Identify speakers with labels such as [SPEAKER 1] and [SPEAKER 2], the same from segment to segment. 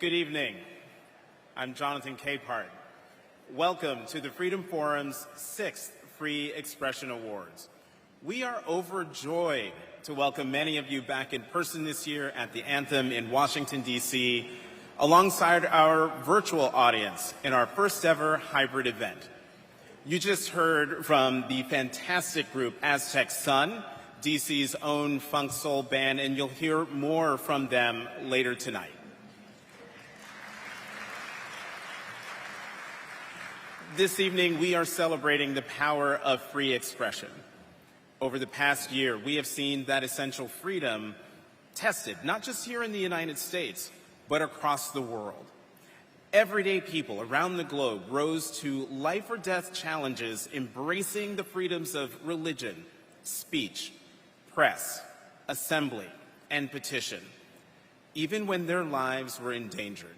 [SPEAKER 1] Good evening. I'm Jonathan Capehart. Welcome to the Freedom Forum's 6th Free Expression Awards. We are overjoyed to welcome many of you back in person this year at the Anthem in Washington, D.C., alongside our virtual audience in our first ever hybrid event. You just heard from the fantastic group Aztec Sun, D.C.'s own funk soul band, and you'll hear more from them later tonight. This evening, we are celebrating the power of free expression. Over the past year, we have seen that essential freedom tested, not just here in the United States, but across the world. Everyday people around the globe rose to life or death challenges, embracing the freedoms of religion, speech, press, assembly, and petition, even when their lives were endangered.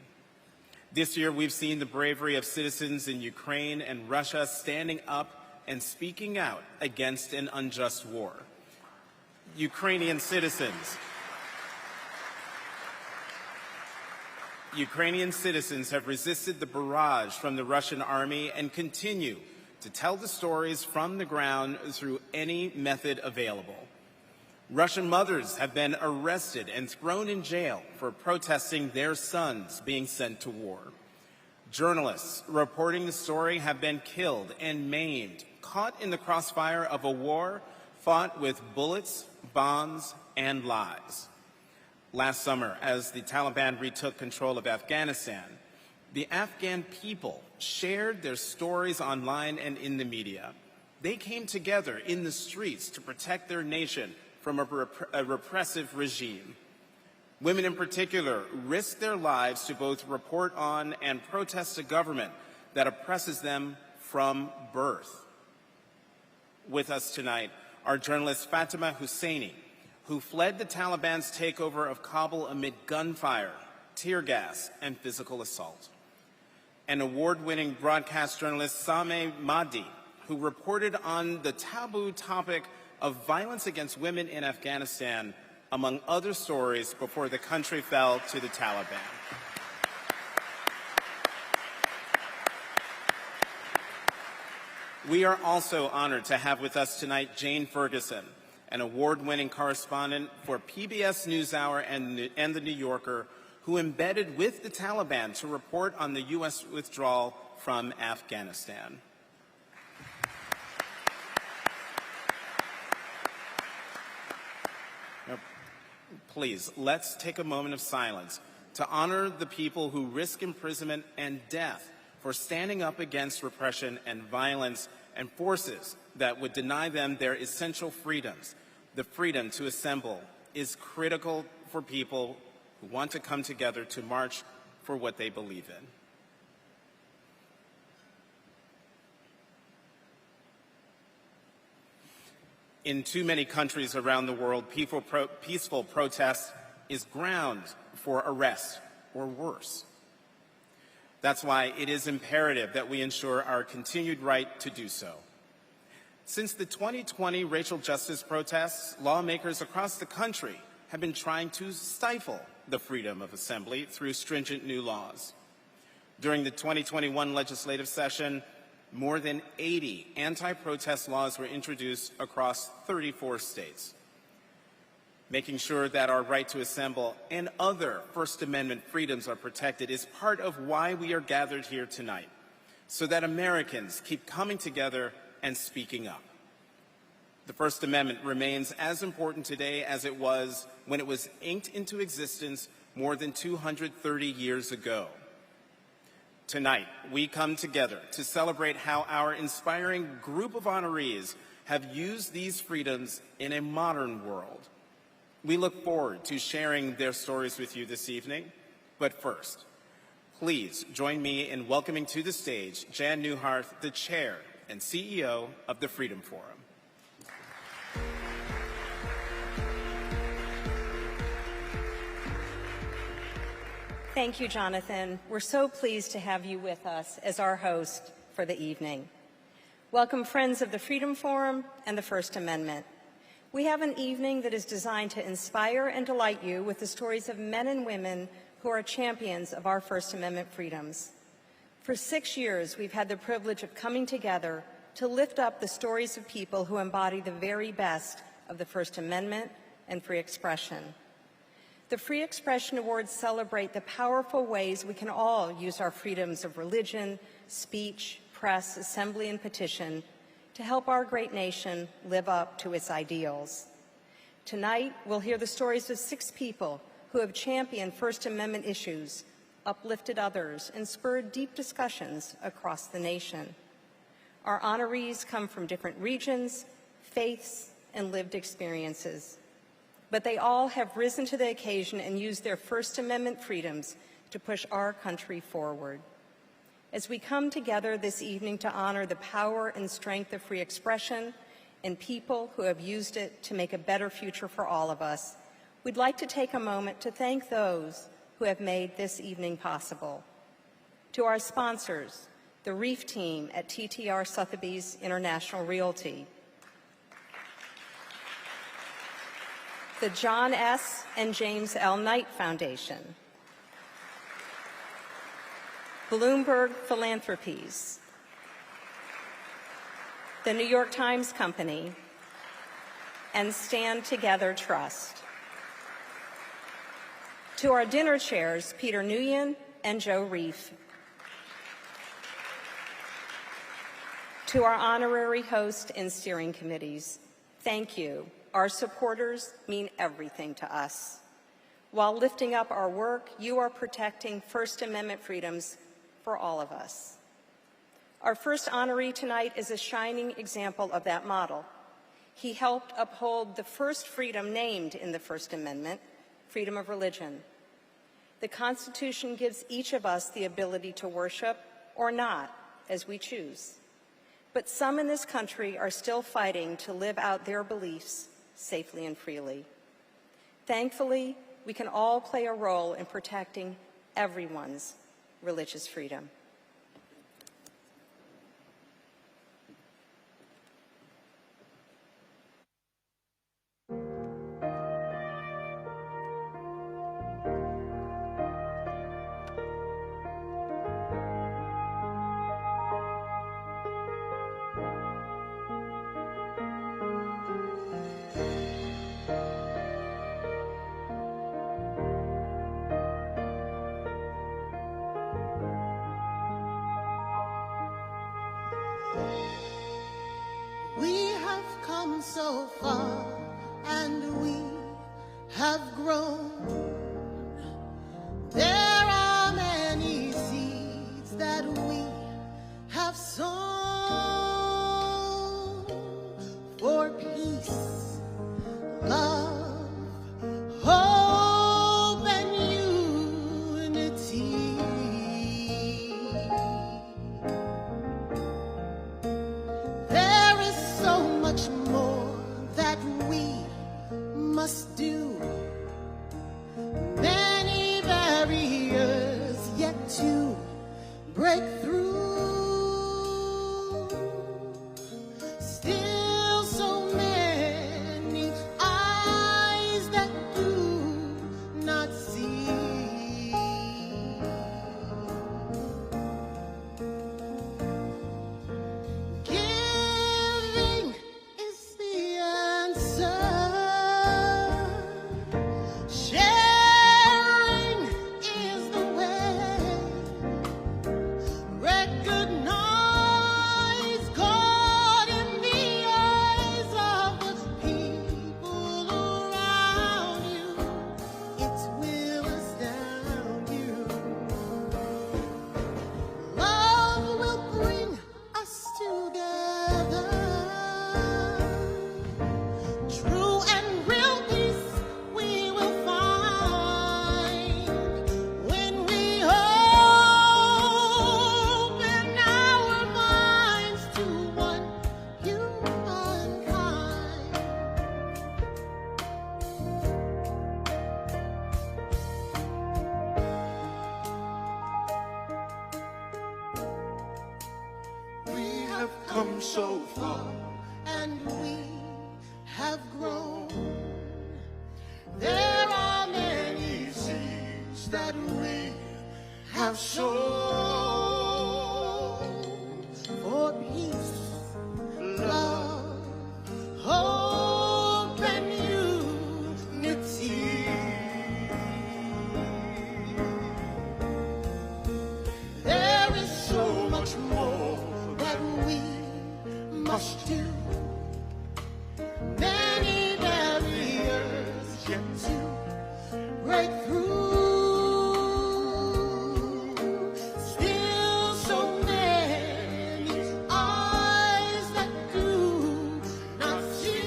[SPEAKER 1] This year, we've seen the bravery of citizens in Ukraine and Russia standing up and speaking out against an unjust war. Ukrainian citizens have resisted the barrage from the Russian army and continue to tell the stories from the ground through any method available. Russian mothers have been arrested and thrown in jail for protesting their sons being sent to war. Journalists reporting the story have been killed and maimed, caught in the crossfire of a war fought with bullets, bombs, and lies. Last summer, as the Taliban retook control of Afghanistan, the Afghan people shared their stories online and in the media. They came together in the streets to protect their nation from a repressive regime. Women in particular risk their lives to both report on and protest a government that oppresses them from birth. With us tonight are journalist Fatima Husseini, who fled the Taliban's takeover of Kabul amid gunfire, tear gas, and physical assault. And award-winning broadcast journalist Sameh Mahdi, who reported on the taboo topic of violence against women in Afghanistan, among other stories, before the country fell to the Taliban. We are also honored to have with us tonight Jane Ferguson, an award-winning correspondent for PBS NewsHour and The New Yorker, who embedded with the Taliban to report on the U.S. withdrawal from Afghanistan. Please, let's take a moment of silence to honor the people who risk imprisonment and death for standing up against repression and violence and forces that would deny them their essential freedoms. The freedom to assemble is critical for people who want to come together to march for what they believe in. In too many countries around the world, peaceful protest is ground for arrest or worse. That's why it is imperative that we ensure our continued right to do so. Since the 2020 racial justice protests, lawmakers across the country have been trying to stifle the freedom of assembly through stringent new laws. During the 2021 legislative session, more than 80 anti-protest laws were introduced across 34 states. Making sure that our right to assemble and other First Amendment freedoms are protected is part of why we are gathered here tonight, so that Americans keep coming together and speaking up. The First Amendment remains as important today as it was when it was inked into existence more than 230 years ago. Tonight, we come together to celebrate how our inspiring group of honorees have used these freedoms in a modern world. We look forward to sharing their stories with you this evening, but first, please join me in welcoming to the stage Jan Neuharth, the Chair and CEO of the Freedom Forum.
[SPEAKER 2] Thank you, Jonathan. We're so pleased to have you with us as our host for the evening. Welcome, friends of the Freedom Forum and the First Amendment. We have an evening that is designed to inspire and delight you with the stories of men and women who are champions of our First Amendment freedoms. For 6 years, we've had the privilege of coming together to lift up the stories of people who embody the very best of the First Amendment and free expression. The Free Expression Awards celebrate the powerful ways we can all use our freedoms of religion, speech, press, assembly, and petition to help our great nation live up to its ideals. Tonight, we'll hear the stories of 6 people who have championed First Amendment issues, uplifted others, and spurred deep discussions across the nation. Our honorees come from different regions, faiths, and lived experiences, but they all have risen to the occasion and used their First Amendment freedoms to push our country forward. As we come together this evening to honor the power and strength of free expression and people who have used it to make a better future for all of us, we'd like to take a moment to thank those who have made this evening possible. To our sponsors, the Reef team at TTR Sotheby's International Realty, the John S. and James L. Knight Foundation, Bloomberg Philanthropies, the New York Times Company, and Stand Together Trust. To our dinner chairs, Peter Nguyen and Joe Reef. To our honorary host and steering committees, thank you. Our supporters mean everything to us. While lifting up our work, you are protecting First Amendment freedoms for all of us. Our first honoree tonight is a shining example of that model. He helped uphold the first freedom named in the First Amendment, freedom of religion. The Constitution gives each of us the ability to worship or not, as we choose. But some in this country are still fighting to live out their beliefs safely and freely. Thankfully, we can all play a role in protecting everyone's religious freedom.
[SPEAKER 3] So far, and we have grown. There are many seeds that we have sown for peace, love, hope, and unity. There is so much more that we must do. Many barriers yet to break through. Still so many eyes that do not see. Giving is the answer. Sharing is the way. Recognize God in the eyes of the people around you. It will astound you. Love will bring us together. True and real peace we will find when we open our minds to one humankind. We have come so far, and we have grown. There are many seeds that have shown for peace, love, hope, and unity. There is so much more that we must do. Many barriers yet to break through. Still so many eyes that do not see.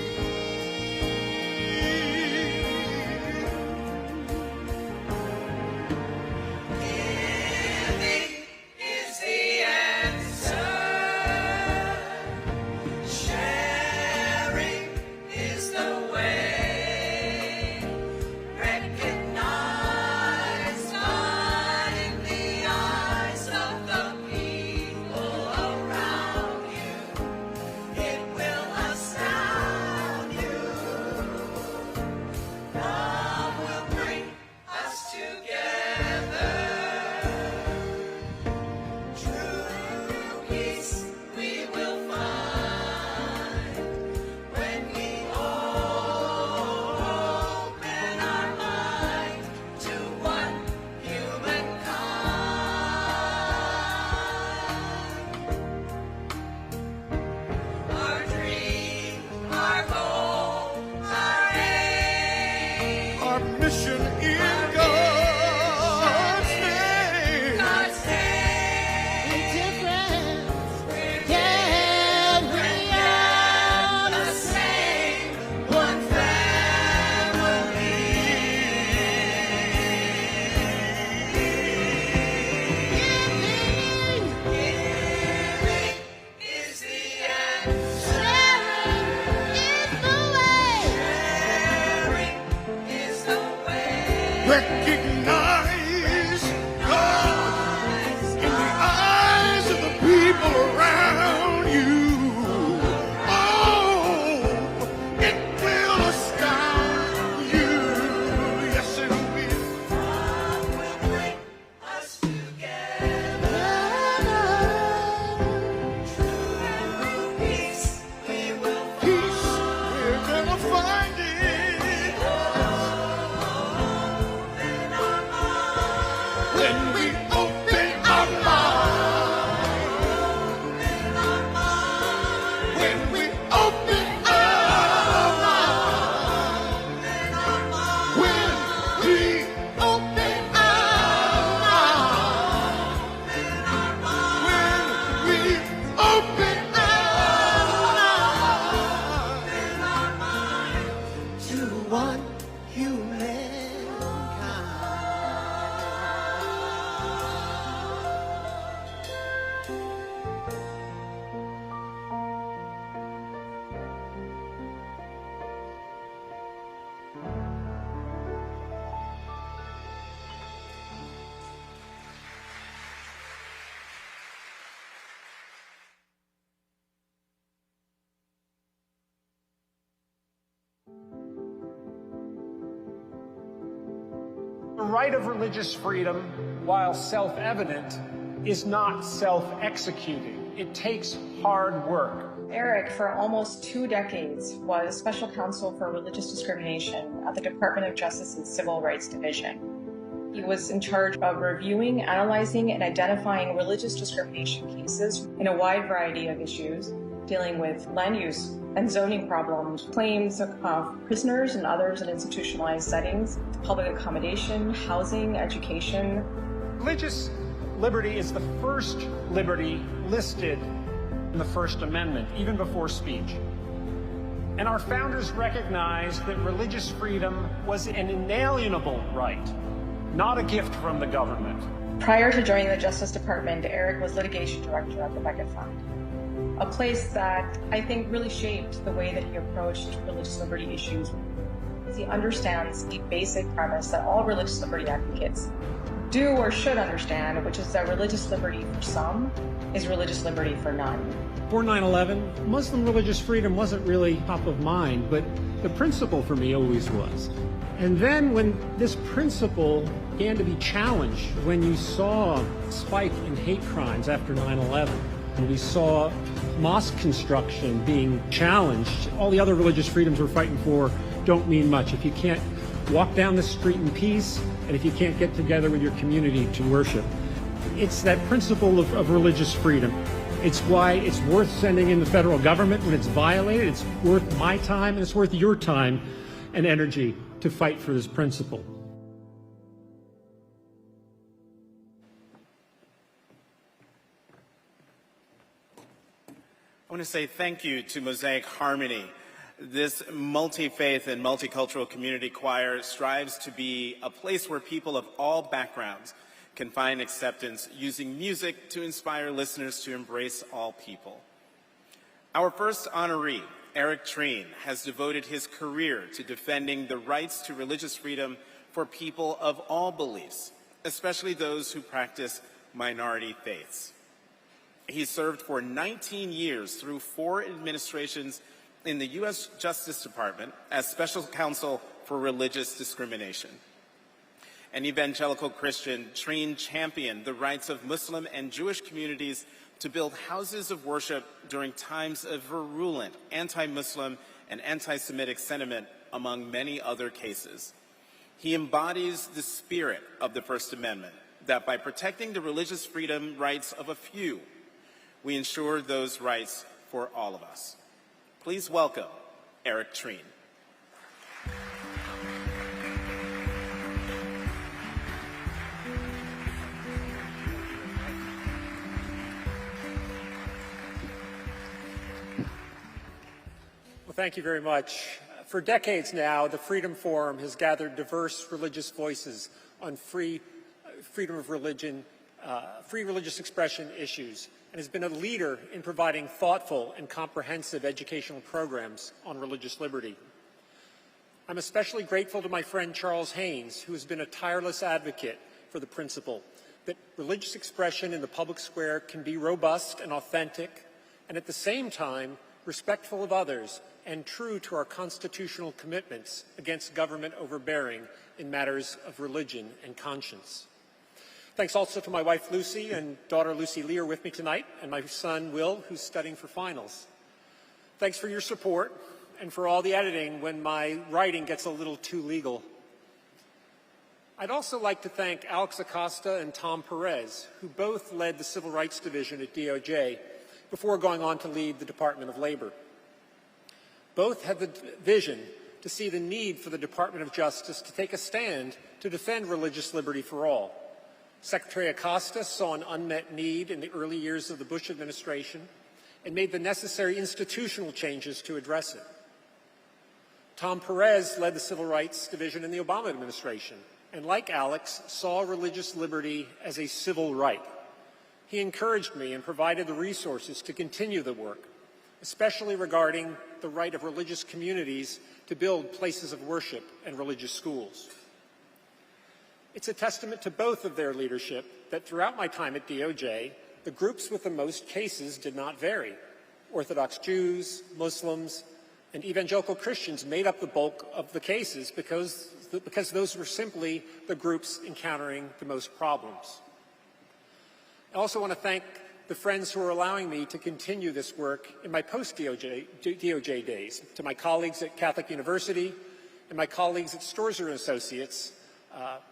[SPEAKER 4] Giving is the answer. Sharing is the way. Recognize God in the eyes of the people around you. It will astound you. Love will bring us together. True peace we will find when we open our mind to one humankind. Our dream, our goal, our aim.
[SPEAKER 3] Our mission in God's name.
[SPEAKER 4] God's name.
[SPEAKER 3] Difference.
[SPEAKER 4] Yeah, we are the same, one family. Giving is the answer. Sharing is the way.
[SPEAKER 3] Recognize God in the eyes of the people around you. Oh, it will astound you. Yes, it will.
[SPEAKER 4] Love will bring us together. True peace we will
[SPEAKER 3] Peace, we're gonna find it.
[SPEAKER 4] open our minds.
[SPEAKER 3] When we open our mind. When we open our mind. When we open our mind. When we open our mind to one humankind.
[SPEAKER 5] The right of religious freedom, while self-evident, is not self-executing. It takes hard work.
[SPEAKER 6] Eric, for almost 2 decades, was special counsel for religious discrimination at the Department of Justice's Civil Rights Division. He was in charge of reviewing, analyzing, and identifying religious discrimination cases in a wide variety of issues, dealing with land use and zoning problems, claims of prisoners and others in institutionalized settings, public accommodation, housing, education.
[SPEAKER 5] Religious liberty is the first liberty listed in the First Amendment, even before speech. And our founders recognized that religious freedom was an inalienable right, not a gift from the government.
[SPEAKER 6] Prior to joining the Justice Department, Eric was litigation director at the Becket Fund, a place that I think really shaped the way that he approached religious liberty issues. He understands the basic premise that all religious liberty advocates do or should understand, which is that religious liberty for some is religious liberty for none.
[SPEAKER 7] Before 9/11, Muslim religious freedom wasn't really top of mind, but the principle for me always was.
[SPEAKER 5] And then when this principle began to be challenged, when you saw a spike in hate crimes after 9/11, and we saw mosque construction being challenged, all the other religious freedoms we're fighting for don't mean much if you can't walk down the street in peace and if you can't get together with your community to worship. It's that principle of religious freedom. It's why it's worth sending in the federal government when it's violated. It's worth my time and it's worth your time and energy to fight for this principle.
[SPEAKER 1] I want to say thank you to Mosaic Harmony. This multi-faith and multicultural community choir strives to be a place where people of all backgrounds can find acceptance, using music to inspire listeners to embrace all people. Our first honoree, Eric Trine, has devoted his career to defending the rights to religious freedom for people of all beliefs, especially those who practice minority faiths. He served for 19 years through 4 administrations in the U.S. Justice Department as Special Counsel for Religious Discrimination. An evangelical Christian, Trine championed the rights of Muslim and Jewish communities to build houses of worship during times of virulent anti-Muslim and anti-Semitic sentiment, among many other cases. He embodies the spirit of the First Amendment, that by protecting the religious freedom rights of a few, we ensure those rights for all of us. Please welcome Eric Trine.
[SPEAKER 5] Well, thank you very much. For decades now, the Freedom Forum has gathered diverse religious voices on freedom of religion, free religious expression issues, and has been a leader in providing thoughtful and comprehensive educational programs on religious liberty. I'm especially grateful to my friend Charles Haynes, who has been a tireless advocate for the principle that religious expression in the public square can be robust and authentic, and at the same time respectful of others and true to our constitutional commitments against government overbearing in matters of religion and conscience. Thanks also to my wife Lucy and daughter Lucy Lee are with me tonight, and my son Will, who's studying for finals. Thanks for your support and for all the editing when my writing gets a little too legal. I'd also like to thank Alex Acosta and Tom Perez, who both led the Civil Rights Division at DOJ before going on to lead the Department of Labor. Both had the vision to see the need for the Department of Justice to take a stand to defend religious liberty for all. Secretary Acosta saw an unmet need in the early years of the Bush administration and made the necessary institutional changes to address it. Tom Perez led the Civil Rights Division in the Obama administration and, like Alex, saw religious liberty as a civil right. He encouraged me and provided the resources to continue the work, especially regarding the right of religious communities to build places of worship and religious schools. It's a testament to both of their leadership that throughout my time at DOJ, the groups with the most cases did not vary. Orthodox Jews, Muslims, and evangelical Christians made up the bulk of the cases because those were simply the groups encountering the most problems. I also want to thank the friends who are allowing me to continue this work in my post-DOJ days, to my colleagues at Catholic University and my colleagues at Storzer & Associates,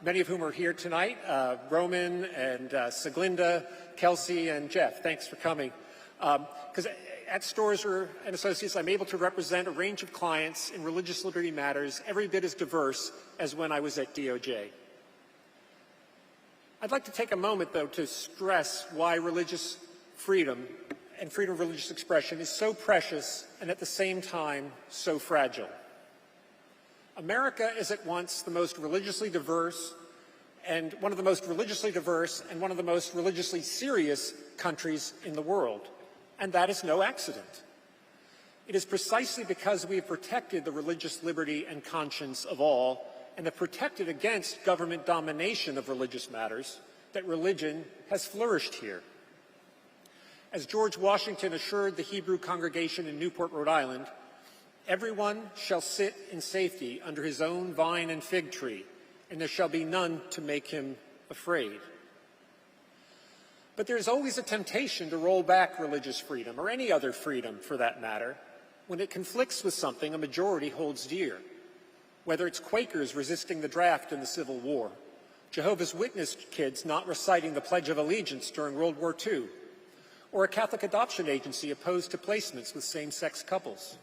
[SPEAKER 5] many of whom are here tonight, Roman and Siglinda, Kelsey, and Jeff. Thanks for coming. Because at Storzer & Associates, I'm able to represent a range of clients in religious liberty matters every bit as diverse as when I was at DOJ. I'd like to take a moment, though, to stress why religious freedom and freedom of religious expression is so precious and at the same time so fragile. America is at once the most religiously diverse and one of the most religiously diverse and one of the most religiously serious countries in the world, and that is no accident. It is precisely because we have protected the religious liberty and conscience of all and have protected against government domination of religious matters that religion has flourished here. As George Washington assured the Hebrew congregation in Newport, Rhode Island, Everyone shall sit in safety under his own vine and fig tree, and there shall be none to make him afraid. But there's always a temptation to roll back religious freedom, or any other freedom for that matter, when it conflicts with something a majority holds dear, whether it's Quakers resisting the draft in the Civil War, Jehovah's Witness kids not reciting the Pledge of Allegiance during World War II, or a Catholic adoption agency opposed to placements with same-sex couples.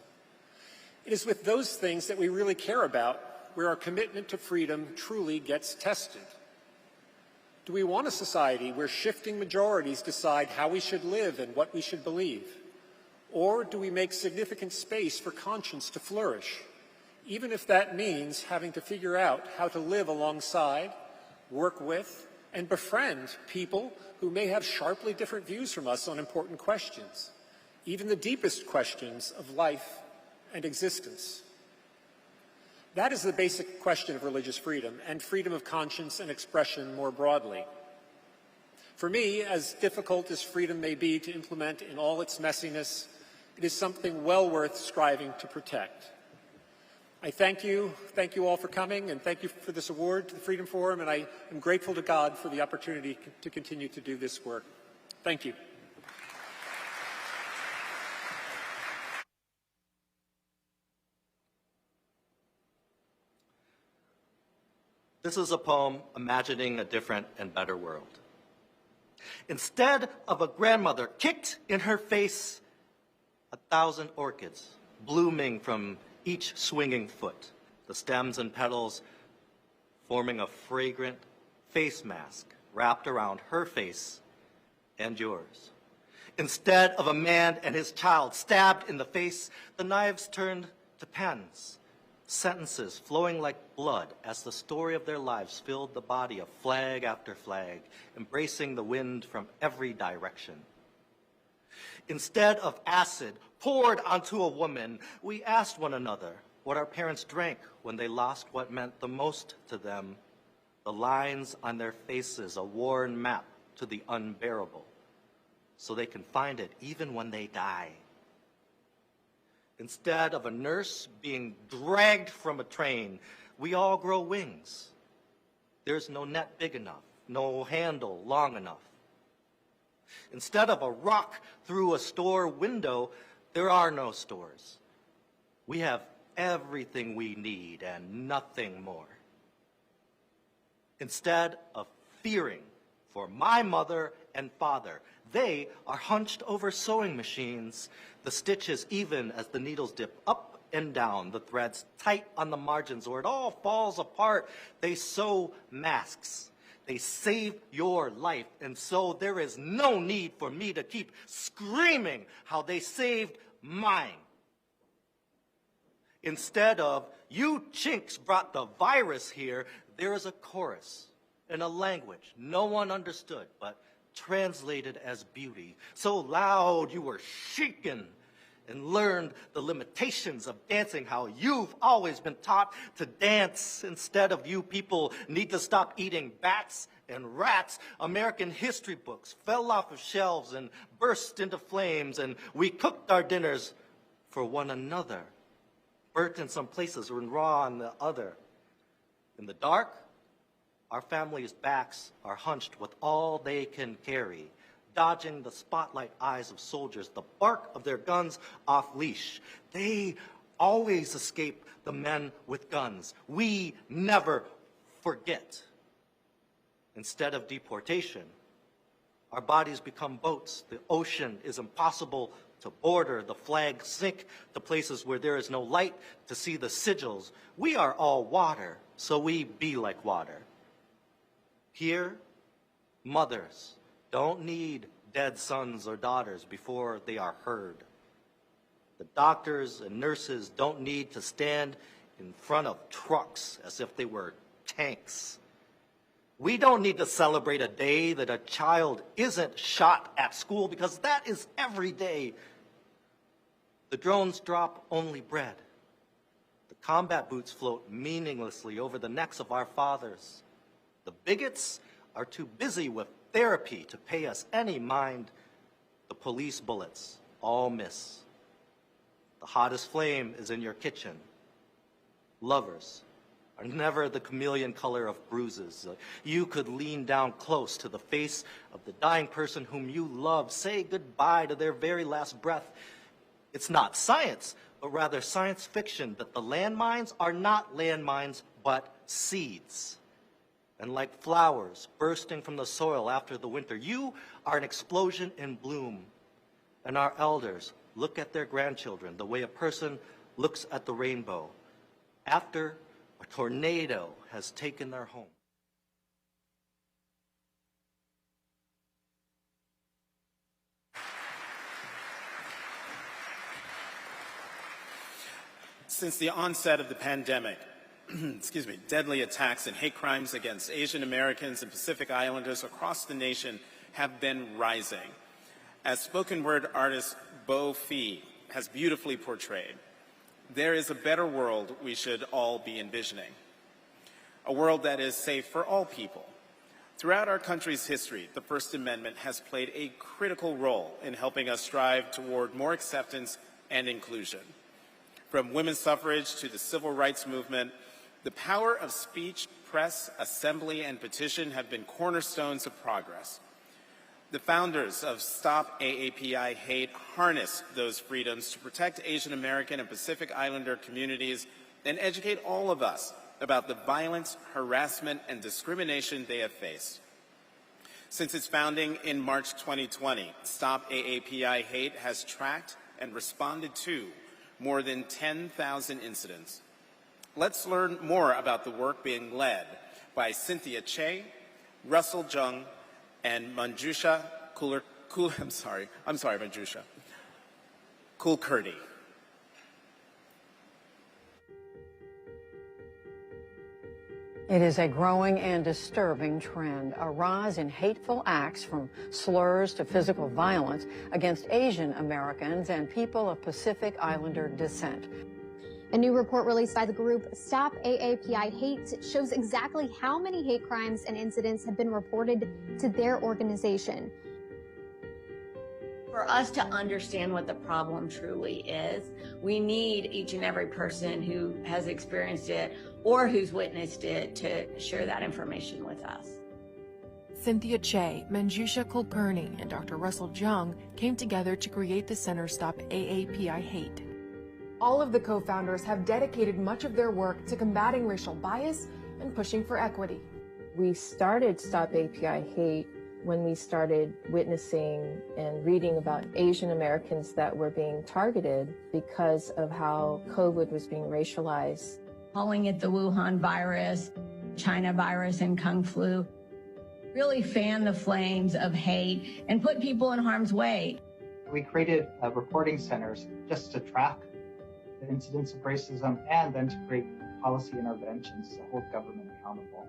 [SPEAKER 5] It is with those things that we really care about where our commitment to freedom truly gets tested. Do we want a society where shifting majorities decide how we should live and what we should believe? Or do we make significant space for conscience to flourish, even if that means having to figure out how to live alongside, work with, and befriend people who may have sharply different views from us on important questions, even the deepest questions of life and existence? That is the basic question of religious freedom and freedom of conscience and expression more broadly. For me, as difficult as freedom may be to implement in all its messiness, it is something well worth striving to protect. I thank you all for coming, and thank you for this award to the Freedom Forum, and I am grateful to God for the opportunity to continue to do this work. Thank you.
[SPEAKER 8] This is a poem imagining a different and better world. Instead of a grandmother kicked in her face, 1,000 orchids blooming from each swinging foot, the stems and petals forming a fragrant face mask wrapped around her face and yours. Instead of a man and his child stabbed in the face, the knives turned to pens, sentences flowing like blood as the story of their lives filled the body of flag after flag, embracing the wind from every direction. Instead of acid poured onto a woman, we asked one another what our parents drank when they lost what meant the most to them, the lines on their faces, a worn map to the unbearable, so they can find it even when they die. Instead of a nurse being dragged from a train, we all grow wings. There's no net big enough, no handle long enough. Instead of a rock through a store window, there are no stores. We have everything we need and nothing more. Instead of fearing for my mother and father, they are hunched over sewing machines, the stitches even as the needles dip up and down, the threads tight on the margins or it all falls apart. They sew masks. They save your life, and so there is no need for me to keep screaming how they saved mine. Instead of, you chinks brought the virus here, there is a chorus in a language no one understood, but translated as beauty. So loud you were shaken and learned the limitations of dancing, how you've always been taught to dance. Instead of, you people need to stop eating bats and rats. American history books fell off of shelves and burst into flames, and we cooked our dinners for one another, burnt in some places and raw in the other. In the dark, our families' backs are hunched with all they can carry, dodging the spotlight eyes of soldiers, the bark of their guns off leash. They always escape the men with guns. We never forget. Instead of deportation, our bodies become boats. The ocean is impossible to border. The flags sink to places where there is no light to see the sigils. We are all water, so we be like water. Here, mothers don't need dead sons or daughters before they are heard. The doctors and nurses don't need to stand in front of trucks as if they were tanks. We don't need to celebrate a day that a child isn't shot at school, because that is every day. The drones drop only bread. The combat boots float meaninglessly over the necks of our fathers. The bigots are too busy with therapy to pay us any mind. The police bullets all miss. The hottest flame is in your kitchen. Lovers are never the chameleon color of bruises. You could lean down close to the face of the dying person whom you love, say goodbye to their very last breath. It's not science, but rather science fiction that the landmines are not landmines, but seeds. And like flowers bursting from the soil after the winter, you are an explosion in bloom. And our elders look at their grandchildren the way a person looks at the rainbow after a tornado has taken their home.
[SPEAKER 1] Since the onset of the pandemic, deadly attacks and hate crimes against Asian Americans and Pacific Islanders across the nation have been rising. As spoken word artist Bo Fee has beautifully portrayed, there is a better world we should all be envisioning. A world that is safe for all people. Throughout our country's history, the First Amendment has played a critical role in helping us strive toward more acceptance and inclusion. From women's suffrage to the civil rights movement, the power of speech, press, assembly, and petition have been cornerstones of progress. The founders of Stop AAPI Hate harnessed those freedoms to protect Asian American and Pacific Islander communities and educate all of us about the violence, harassment, and discrimination they have faced. Since its founding in March 2020, Stop AAPI Hate has tracked and responded to more than 10,000 incidents. Let's learn more about the work being led by Cynthia Che, Russell Jung, and Manjusha Kulkarni.
[SPEAKER 9] It is a growing and disturbing trend, a rise in hateful acts from slurs to physical violence against Asian Americans and people of Pacific Islander descent.
[SPEAKER 10] A new report released by the group Stop AAPI Hate shows exactly how many hate crimes and incidents have been reported to their organization.
[SPEAKER 11] For us to understand what the problem truly is, we need each and every person who has experienced it or who's witnessed it to share that information with us.
[SPEAKER 12] Cynthia Che, Manjusha Kulkarni, and Dr. Russell Jung came together to create the Center Stop AAPI Hate. All of the co-founders have dedicated much of their work to combating racial bias and pushing for equity.
[SPEAKER 13] We started Stop AAPI Hate when we started witnessing and reading about Asian Americans that were being targeted because of how COVID was being racialized.
[SPEAKER 11] Calling it the Wuhan virus, China virus, and Kung flu really fanned the flames of hate and put people in harm's way.
[SPEAKER 14] We created reporting centers just to track the incidents of racism and then to create policy interventions to hold government accountable.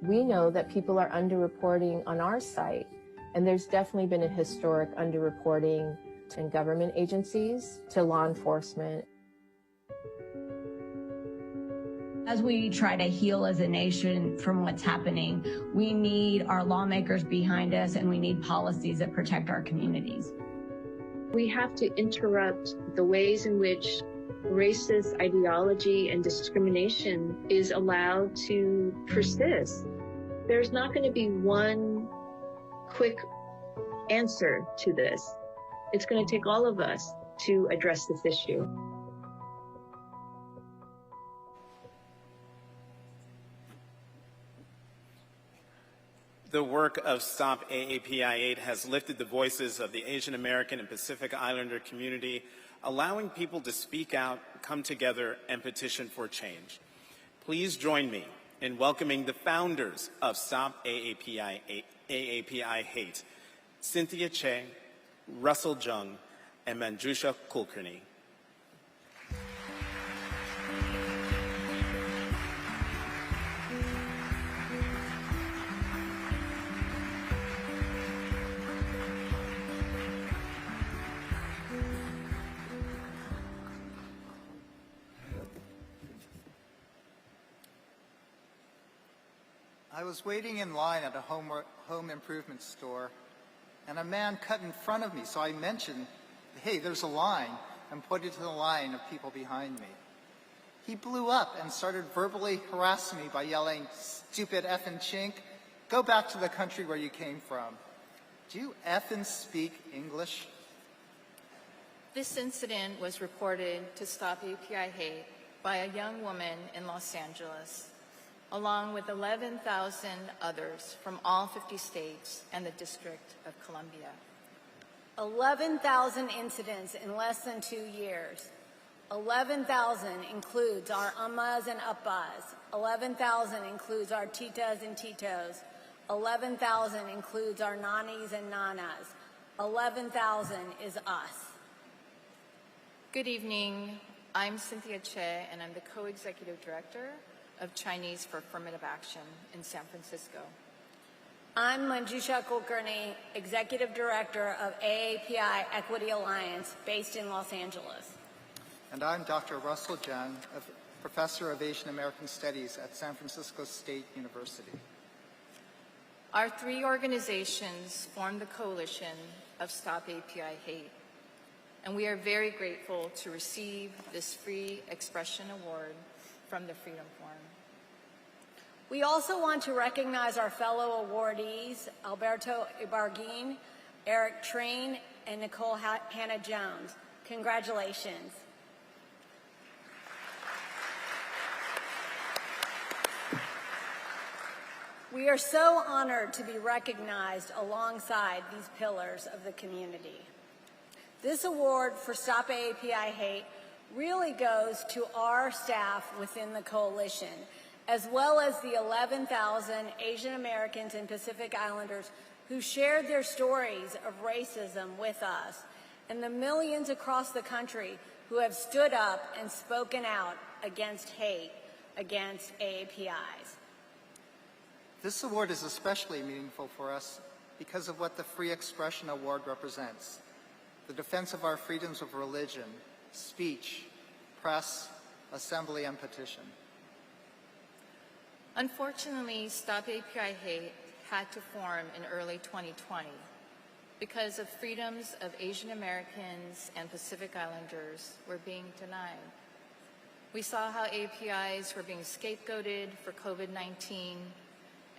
[SPEAKER 13] We know that people are underreporting on our site, and there's definitely been a historic underreporting in government agencies to law enforcement.
[SPEAKER 11] As we try to heal as a nation from what's happening, we need our lawmakers behind us and we need policies that protect our communities.
[SPEAKER 15] We have to interrupt the ways in which racist ideology and discrimination is allowed to persist. There's not going to be one quick answer to this. It's going to take all of us to address this issue.
[SPEAKER 1] The work of Stop AAPI 8 has lifted the voices of the Asian American and Pacific Islander community, allowing people to speak out, come together, and petition for change. Please join me in welcoming the founders of Stop AAPI Hate, Cynthia Che, Russell Jung, and Manjusha Kulkarni.
[SPEAKER 16] I was waiting in line at a home improvement store, and a man cut in front of me, so I mentioned, hey, there's a line. and pointed to the line of people behind me. He blew up and started verbally harassing me by yelling, "Stupid effing chink, go back to the country where you came from. Do you effing speak English?"
[SPEAKER 17] This incident was reported to Stop API Hate by a young woman in Los Angeles, along with 11,000 others from all 50 states and the District of Columbia.
[SPEAKER 2] 11,000 incidents in less than 2 years. 11,000 includes our ummas and uppas. 11,000 includes our titas and titos. 11,000 includes our nanis and nanas. 11,000 is us.
[SPEAKER 17] Good evening. I'm Cynthia Che, and I'm the co-executive director of Chinese for Affirmative Action in San Francisco.
[SPEAKER 2] I'm Manjusha Kulkarni, executive director of AAPI Equity Alliance, based in Los Angeles.
[SPEAKER 16] And I'm Dr. Russell Jung, a professor of Asian American Studies at San Francisco State University.
[SPEAKER 17] Our three organizations form the coalition of Stop API Hate, and we are very grateful to receive this Free Expression Award from the Freedom Forum.
[SPEAKER 2] We also want to recognize our fellow awardees, Alberto Ibarraguen, Eric Trine, and Nicole Hannah-Jones. Congratulations. We are so honored to be recognized alongside these pillars of the community. This award for Stop AAPI Hate really goes to our staff within the coalition, as well as the 11,000 Asian Americans and Pacific Islanders who shared their stories of racism with us, and the millions across the country who have stood up and spoken out against hate against AAPIs.
[SPEAKER 16] This award is especially meaningful for us because of what the Free Expression Award represents: the defense of our freedoms of religion, speech, press, assembly, and petition.
[SPEAKER 17] Unfortunately, Stop API Hate had to form in early 2020 because of freedoms of Asian Americans and Pacific Islanders were being denied. We saw how APIs were being scapegoated for COVID-19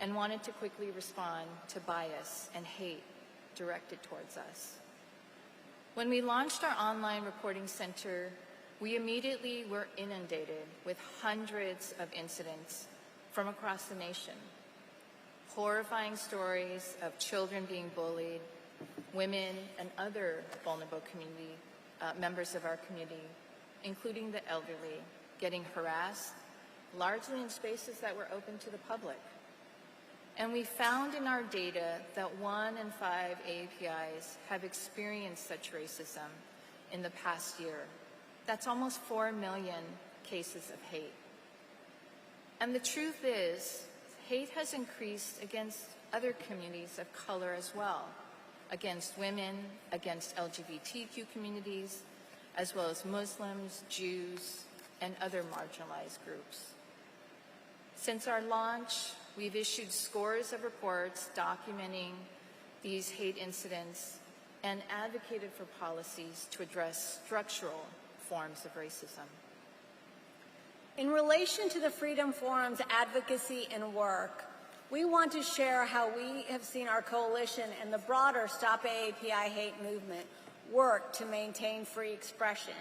[SPEAKER 17] and wanted to quickly respond to bias and hate directed towards us. When we launched our online reporting center, we immediately were inundated with hundreds of incidents from across the nation. Horrifying stories of children being bullied, women and other vulnerable community members of our community, including the elderly, getting harassed, largely in spaces that were open to the public. And we found in our data that 1 in 5 AAPIs have experienced such racism in the past year. That's almost 4 million cases of hate. And the truth is, hate has increased against other communities of color as well, against women, against LGBTQ communities, as well as Muslims, Jews, and other marginalized groups. Since our launch, we've issued scores of reports documenting these hate incidents and advocated for policies to address structural forms of racism.
[SPEAKER 2] In relation to the Freedom Forum's advocacy and work, we want to share how we have seen our coalition and the broader Stop AAPI Hate movement work to maintain free expression.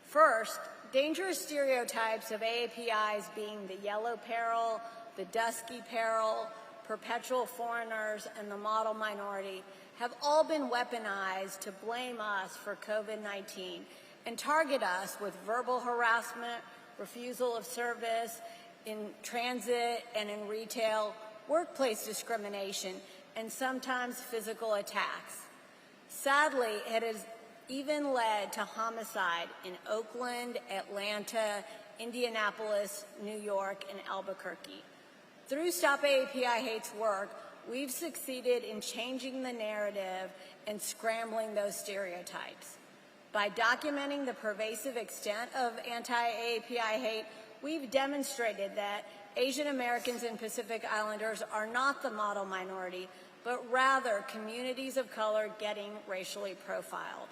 [SPEAKER 2] First, dangerous stereotypes of AAPIs being the yellow peril, the dusky peril, perpetual foreigners, and the model minority have all been weaponized to blame us for COVID-19 and target us with verbal harassment, refusal of service, in transit and in retail, workplace discrimination, and sometimes physical attacks. Sadly, it has even led to homicide in Oakland, Atlanta, Indianapolis, New York, and Albuquerque. Through Stop AAPI Hate's work, we've succeeded in changing the narrative and scrambling those stereotypes. By documenting the pervasive extent of anti-AAPI hate, we've demonstrated that Asian Americans and Pacific Islanders are not the model minority, but rather communities of color getting racially profiled.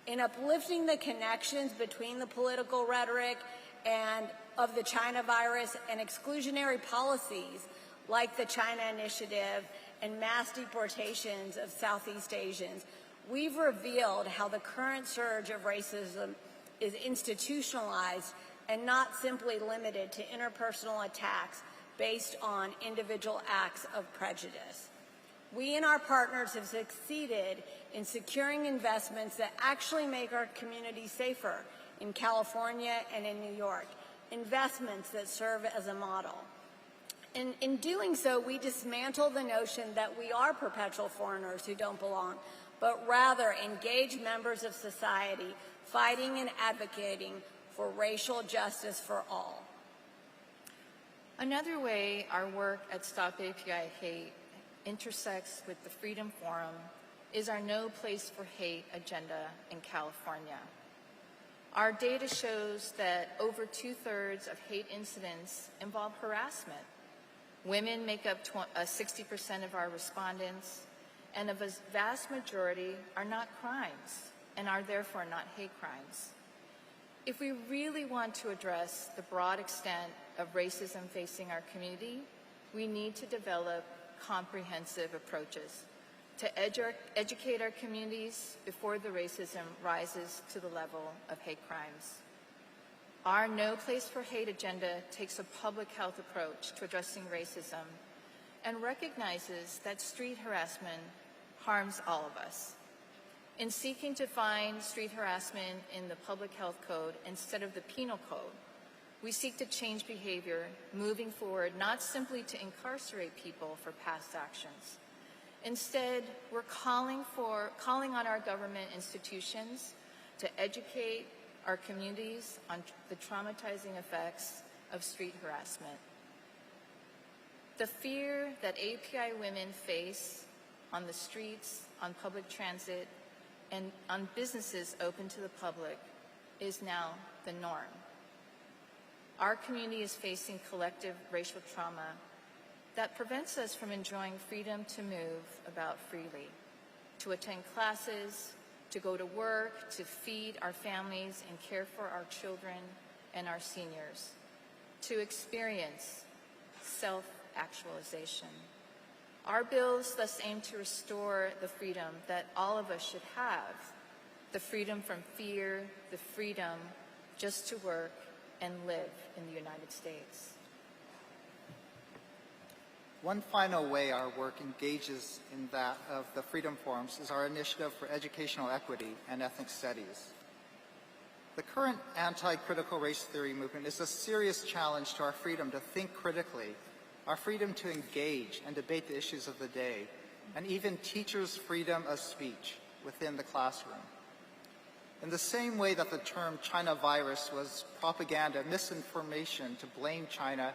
[SPEAKER 18] in uplifting the connections between the political rhetoric and of the China virus and exclusionary policies like the China Initiative and mass deportations of Southeast Asians, we've revealed how the current surge of racism is institutionalized and not simply limited to interpersonal attacks based on individual acts of prejudice. We and our partners have succeeded in securing investments that actually make our community safer in California and in New York, investments that serve as a model. And in doing so, we dismantle the notion that we are perpetual foreigners who don't belong, but rather engage members of society fighting and advocating for racial justice for all.
[SPEAKER 17] Another way our work at Stop API Hate intersects with the Freedom Forum is our No Place for Hate agenda in California. Our data shows that over 2/3 of hate incidents involve harassment. Women make up 60% of our respondents, and a vast majority are not crimes and are therefore not hate crimes. If we really want to address the broad extent of racism facing our community, we need to develop comprehensive approaches to educate our communities before the racism rises to the level of hate crimes. Our No Place for Hate agenda takes a public health approach to addressing racism and recognizes that street harassment harms all of us. In seeking to find street harassment in the Public Health Code instead of the Penal Code, we seek to change behavior moving forward, not simply to incarcerate people for past actions. Instead, we're calling on our government institutions to educate our communities on the traumatizing effects of street harassment. The fear that API women face on the streets, on public transit, and on businesses open to the public is now the norm. Our community is facing collective racial trauma that prevents us from enjoying freedom to move about freely, to attend classes, to go to work, to feed our families and care for our children and our seniors, to experience self-actualization. Our bills thus aim to restore the freedom that all of us should have, the freedom from fear, the freedom just to work and live in the United States.
[SPEAKER 16] One final way our work engages in that of the Freedom Forums is our initiative for educational equity and ethnic studies. The current anti-critical race theory movement is a serious challenge to our freedom to think critically, our freedom to engage and debate the issues of the day, and even teachers' freedom of speech within the classroom. In the same way that the term China virus was propaganda, misinformation to blame China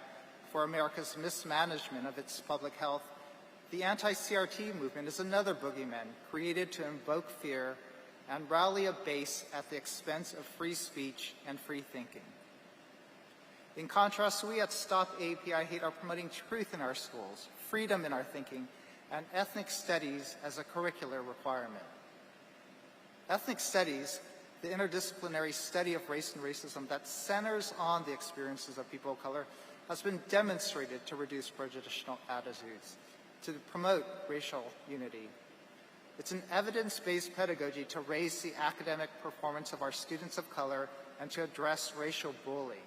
[SPEAKER 16] for America's mismanagement of its public health, the anti-CRT movement is another boogeyman created to invoke fear and rally a base at the expense of free speech and free thinking. In contrast, we at Stop API Hate are promoting truth in our schools, freedom in our thinking, and ethnic studies as a curricular requirement. Ethnic studies, the interdisciplinary study of race and racism that centers on the experiences of people of color, has been demonstrated to reduce prejudicial attitudes, to promote racial unity. It's an evidence-based pedagogy to raise the academic performance of our students of color and to address racial bullying.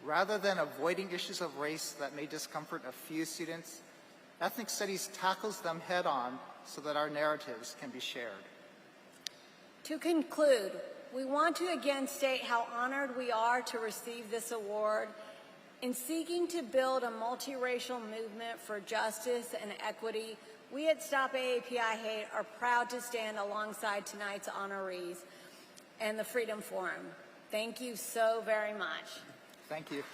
[SPEAKER 16] Rather than avoiding issues of race that may discomfort a few students, ethnic studies tackles them head-on so that our narratives can be shared.
[SPEAKER 18] To conclude, we want to again state how honored we are to receive this award. In seeking to build a multiracial movement for justice and equity, we at Stop AAPI Hate are proud to stand alongside tonight's honorees and the Freedom Forum. Thank you so very much.
[SPEAKER 16] Thank you.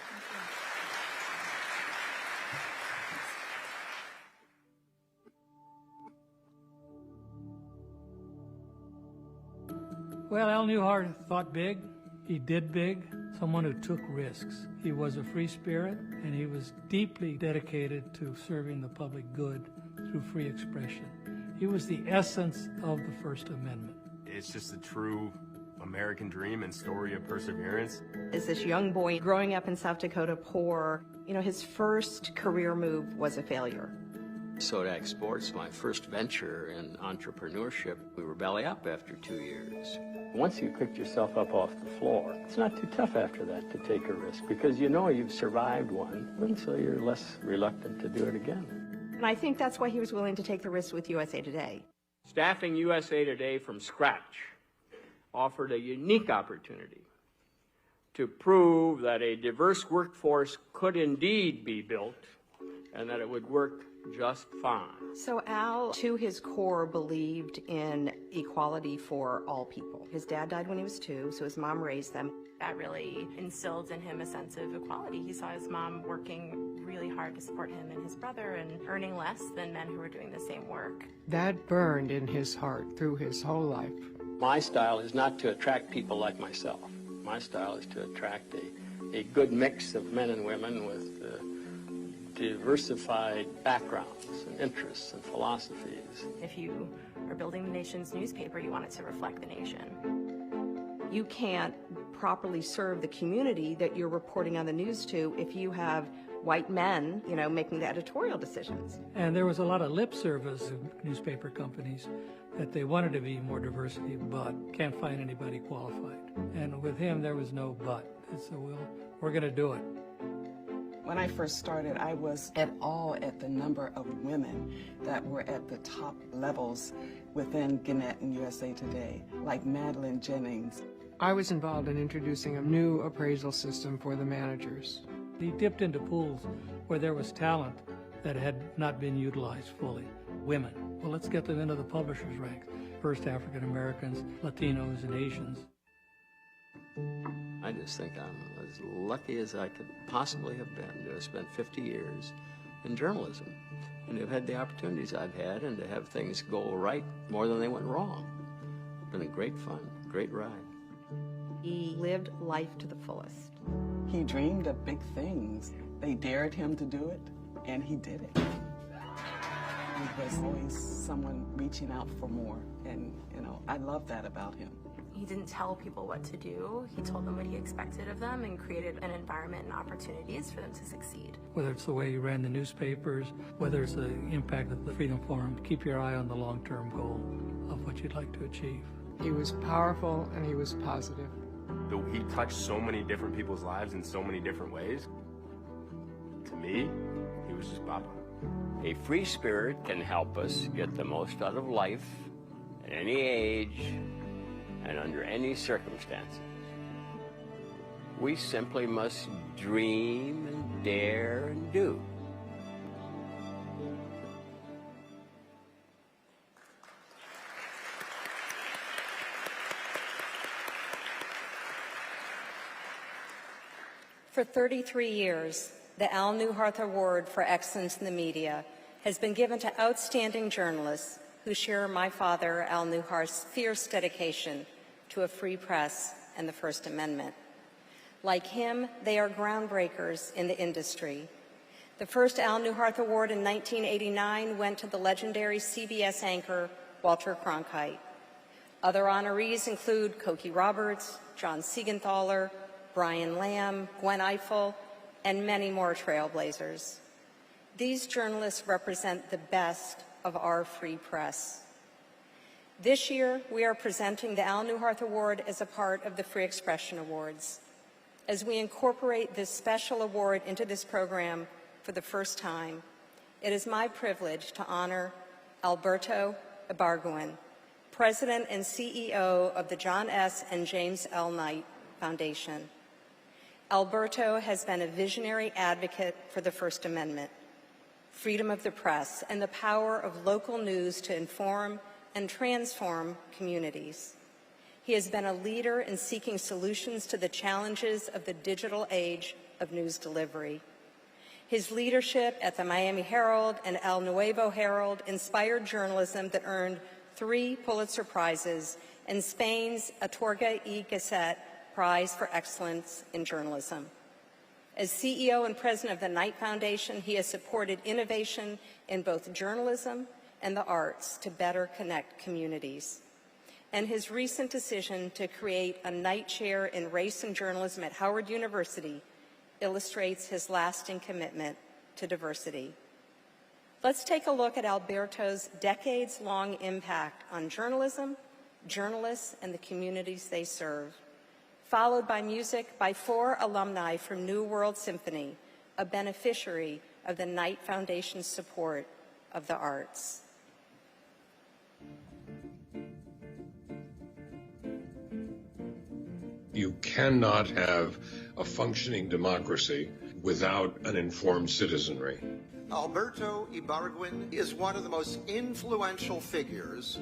[SPEAKER 7] Well, Al Newhart thought big. He did big. Someone who took risks. He was a free spirit, and he was deeply dedicated to serving the public good through free expression. He was the essence of the First Amendment.
[SPEAKER 19] It's just a true American dream and story of perseverance.
[SPEAKER 2] As this young boy growing up in South Dakota poor, his first career move was a failure.
[SPEAKER 20] Sodak Sports, my first venture in entrepreneurship, we were belly up after 2 years.
[SPEAKER 21] Once you picked yourself up off the floor, it's not too tough after that to take a risk because you know you've survived one, and so you're less reluctant to do it again.
[SPEAKER 2] And I think that's why he was willing to take the risk with USA Today.
[SPEAKER 21] Staffing USA Today from scratch offered a unique opportunity to prove that a diverse workforce could indeed be built and that it would work just fine.
[SPEAKER 2] So Al, to his core, believed in equality for all people. His dad died when he was 2, so his mom raised them.
[SPEAKER 22] That really instilled in him a sense of equality. He saw his mom working really hard to support him and his brother and earning less than men who were doing the same work.
[SPEAKER 23] That burned in his heart through his whole life.
[SPEAKER 21] My style is not to attract people like myself. My style is to attract a good mix of men and women with diversified backgrounds and interests and philosophies.
[SPEAKER 22] If you are building the nation's newspaper, you want it to reflect the nation.
[SPEAKER 2] You can't properly serve the community that you're reporting on the news to if you have white men, making the editorial decisions.
[SPEAKER 7] And there was a lot of lip service of newspaper companies that they wanted to be more diversity, but can't find anybody qualified. And with him, there was no but. So we're going to do it.
[SPEAKER 24] When I first started, I was at awe at the number of women that were at the top levels within Gannett and USA Today, like Madeline Jennings.
[SPEAKER 23] I was involved in introducing a new appraisal system for the managers.
[SPEAKER 7] He dipped into pools where there was talent that had not been utilized fully. Women. Well, let's get them into the publishers' ranks. First African Americans, Latinos, and Asians.
[SPEAKER 20] I just think I'm as lucky as I could possibly have been to have spent 50 years in journalism and to have had the opportunities I've had and to have things go right more than they went wrong. It's been a great fun, great ride.
[SPEAKER 2] He lived life to the fullest.
[SPEAKER 24] He dreamed of big things. They dared him to do it, and he did it. He was always someone reaching out for more, and I love that about him.
[SPEAKER 22] He didn't tell people what to do. He told them what he expected of them and created an environment and opportunities for them to succeed.
[SPEAKER 7] Whether it's the way he ran the newspapers, whether it's the impact of the Freedom Forum, keep your eye on the long-term goal of what you'd like to achieve.
[SPEAKER 23] He was powerful and he was positive.
[SPEAKER 19] He touched so many different people's lives in so many different ways. To me, he was just Papa.
[SPEAKER 21] A free spirit can help us get the most out of life at any age and under any circumstances. We simply must dream and dare and do.
[SPEAKER 2] For 33 years, the Al Neuharth Award for Excellence in the Media has been given to outstanding journalists who share my father, Al Neuharth's fierce dedication to a free press and the First Amendment. Like him, they are groundbreakers in the industry. The first Al Neuharth Award in 1989 went to the legendary CBS anchor, Walter Cronkite. Other honorees include Cokie Roberts, John Siegenthaler, Brian Lamb, Gwen Ifill, and many more trailblazers. These journalists represent the best of our free press. This year, we are presenting the Al Neuharth Award as a part of the Free Expression Awards. As we incorporate this special award into this program for the first time, it is my privilege to honor Alberto Ibarraguen, President and CEO of the John S. and James L. Knight Foundation. Alberto has been a visionary advocate for the First Amendment, freedom of the press, and the power of local news to inform and transform communities. He has been a leader in seeking solutions to the challenges of the digital age of news delivery. His leadership at the Miami Herald and El Nuevo Herald inspired journalism that earned 3 Pulitzer Prizes and Spain's Atorga y Gasset Prize for Excellence in Journalism. As CEO and president of the Knight Foundation, he has supported innovation in both journalism and the arts to better connect communities. and his recent decision to create a Knight Chair in Race and Journalism at Howard University illustrates his lasting commitment to diversity. Let's take a look at Alberto's decades-long impact on journalism, journalists, and the communities they serve, followed by music by 4 alumni from New World Symphony, a beneficiary of the Knight Foundation's support of the arts.
[SPEAKER 3] You cannot have a functioning democracy without an informed citizenry.
[SPEAKER 4] Alberto Ibarraguen is one of the most influential figures,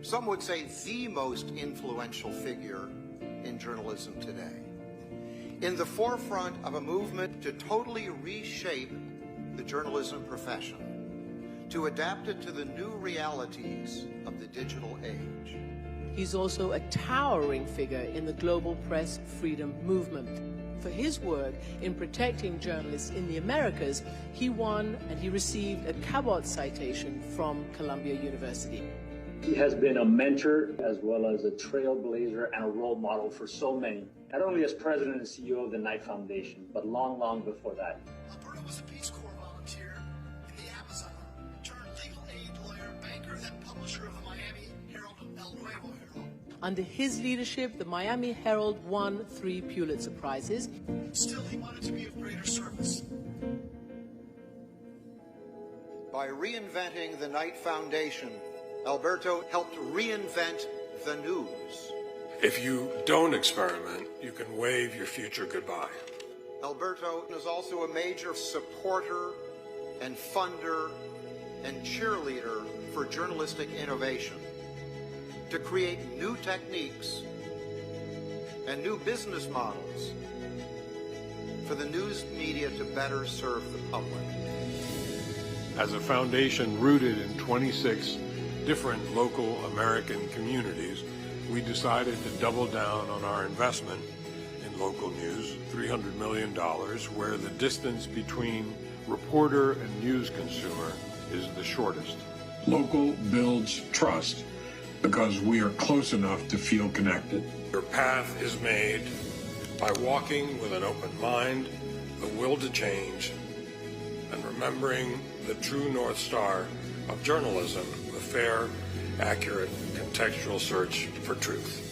[SPEAKER 4] some would say the most influential figure in journalism today. In the forefront of a movement to totally reshape the journalism profession, to adapt it to the new realities of the digital age.
[SPEAKER 5] He's also a towering figure in the global press freedom movement. For his work in protecting journalists in the Americas, he won and he received a Cabot citation from Columbia University.
[SPEAKER 6] He has been a mentor as well as a trailblazer and a role model for so many, not only as president and CEO of the Knight Foundation, but long, long before that.
[SPEAKER 25] Alberto was a Peace Corps volunteer in the Amazon, turned legal aid lawyer, banker, then publisher of the Miami Herald, El Nuevo Herald.
[SPEAKER 5] Under his leadership, the Miami Herald won 3 Pulitzer Prizes.
[SPEAKER 25] Still, he wanted to be of greater service.
[SPEAKER 4] By reinventing the Knight Foundation, Alberto helped reinvent the news.
[SPEAKER 3] If you don't experiment, you can wave your future goodbye.
[SPEAKER 4] Alberto is also a major supporter and funder and cheerleader for journalistic innovation, to create new techniques and new business models for the news media to better serve the public.
[SPEAKER 3] As a foundation rooted in 26 different local American communities, we decided to double down on our investment in local news, $300 million, where the distance between reporter and news consumer is the shortest.
[SPEAKER 26] Local builds trust because we are close enough to feel connected.
[SPEAKER 3] Your path is made by walking with an open mind, the will to change, and remembering the true North Star of journalism, the fair, accurate, contextual search for truth.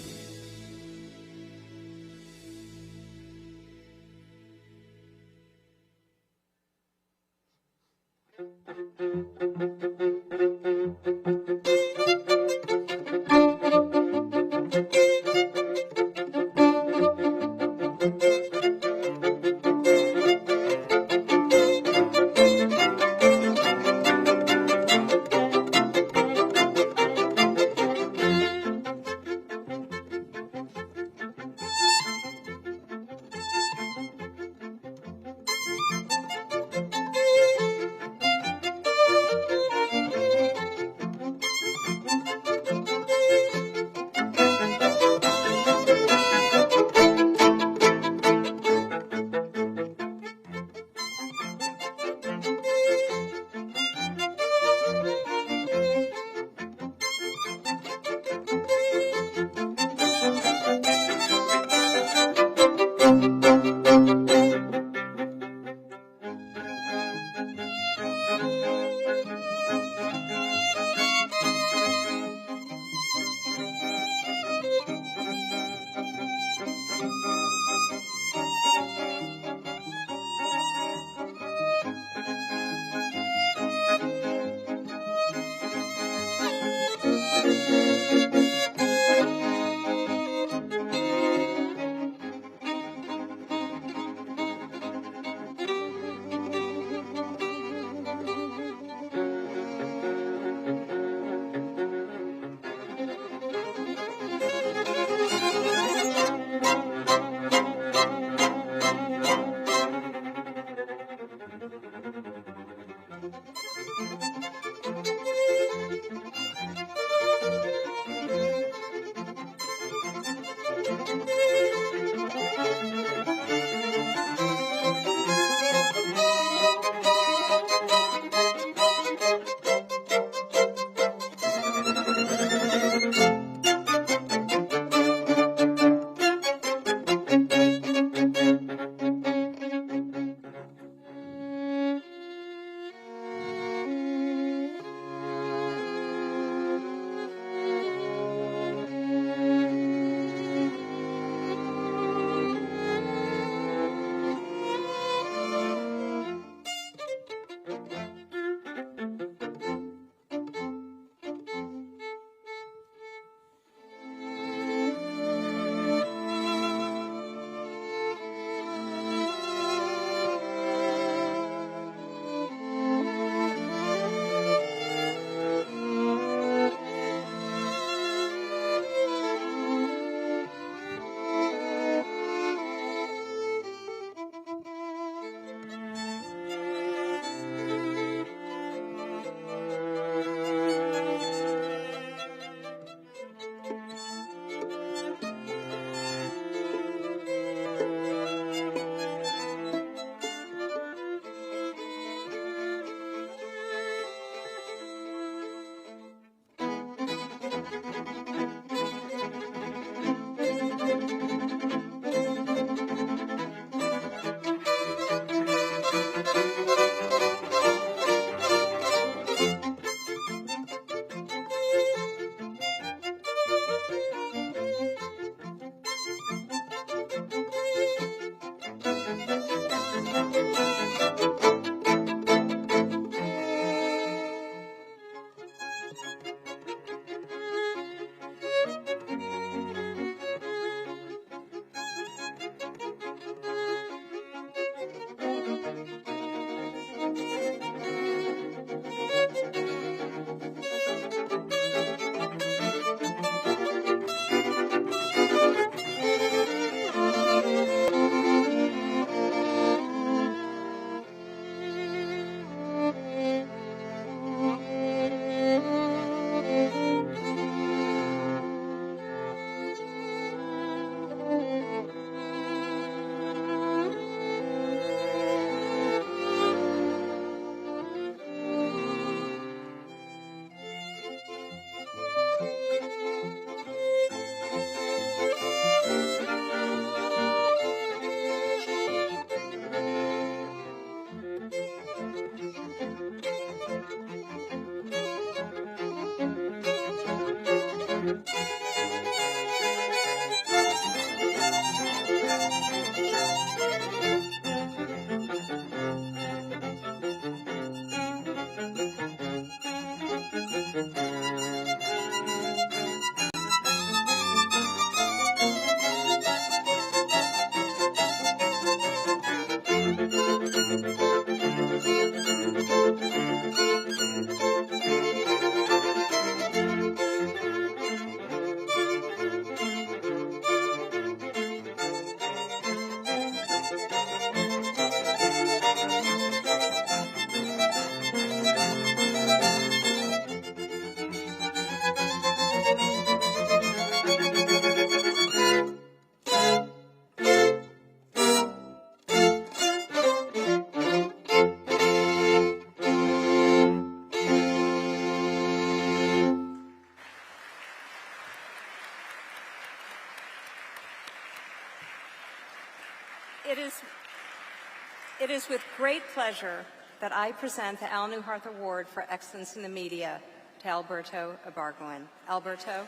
[SPEAKER 2] It is with great pleasure that I present the Al Neuharth Award for Excellence in the Media to Alberto Ibarraguen. Alberto.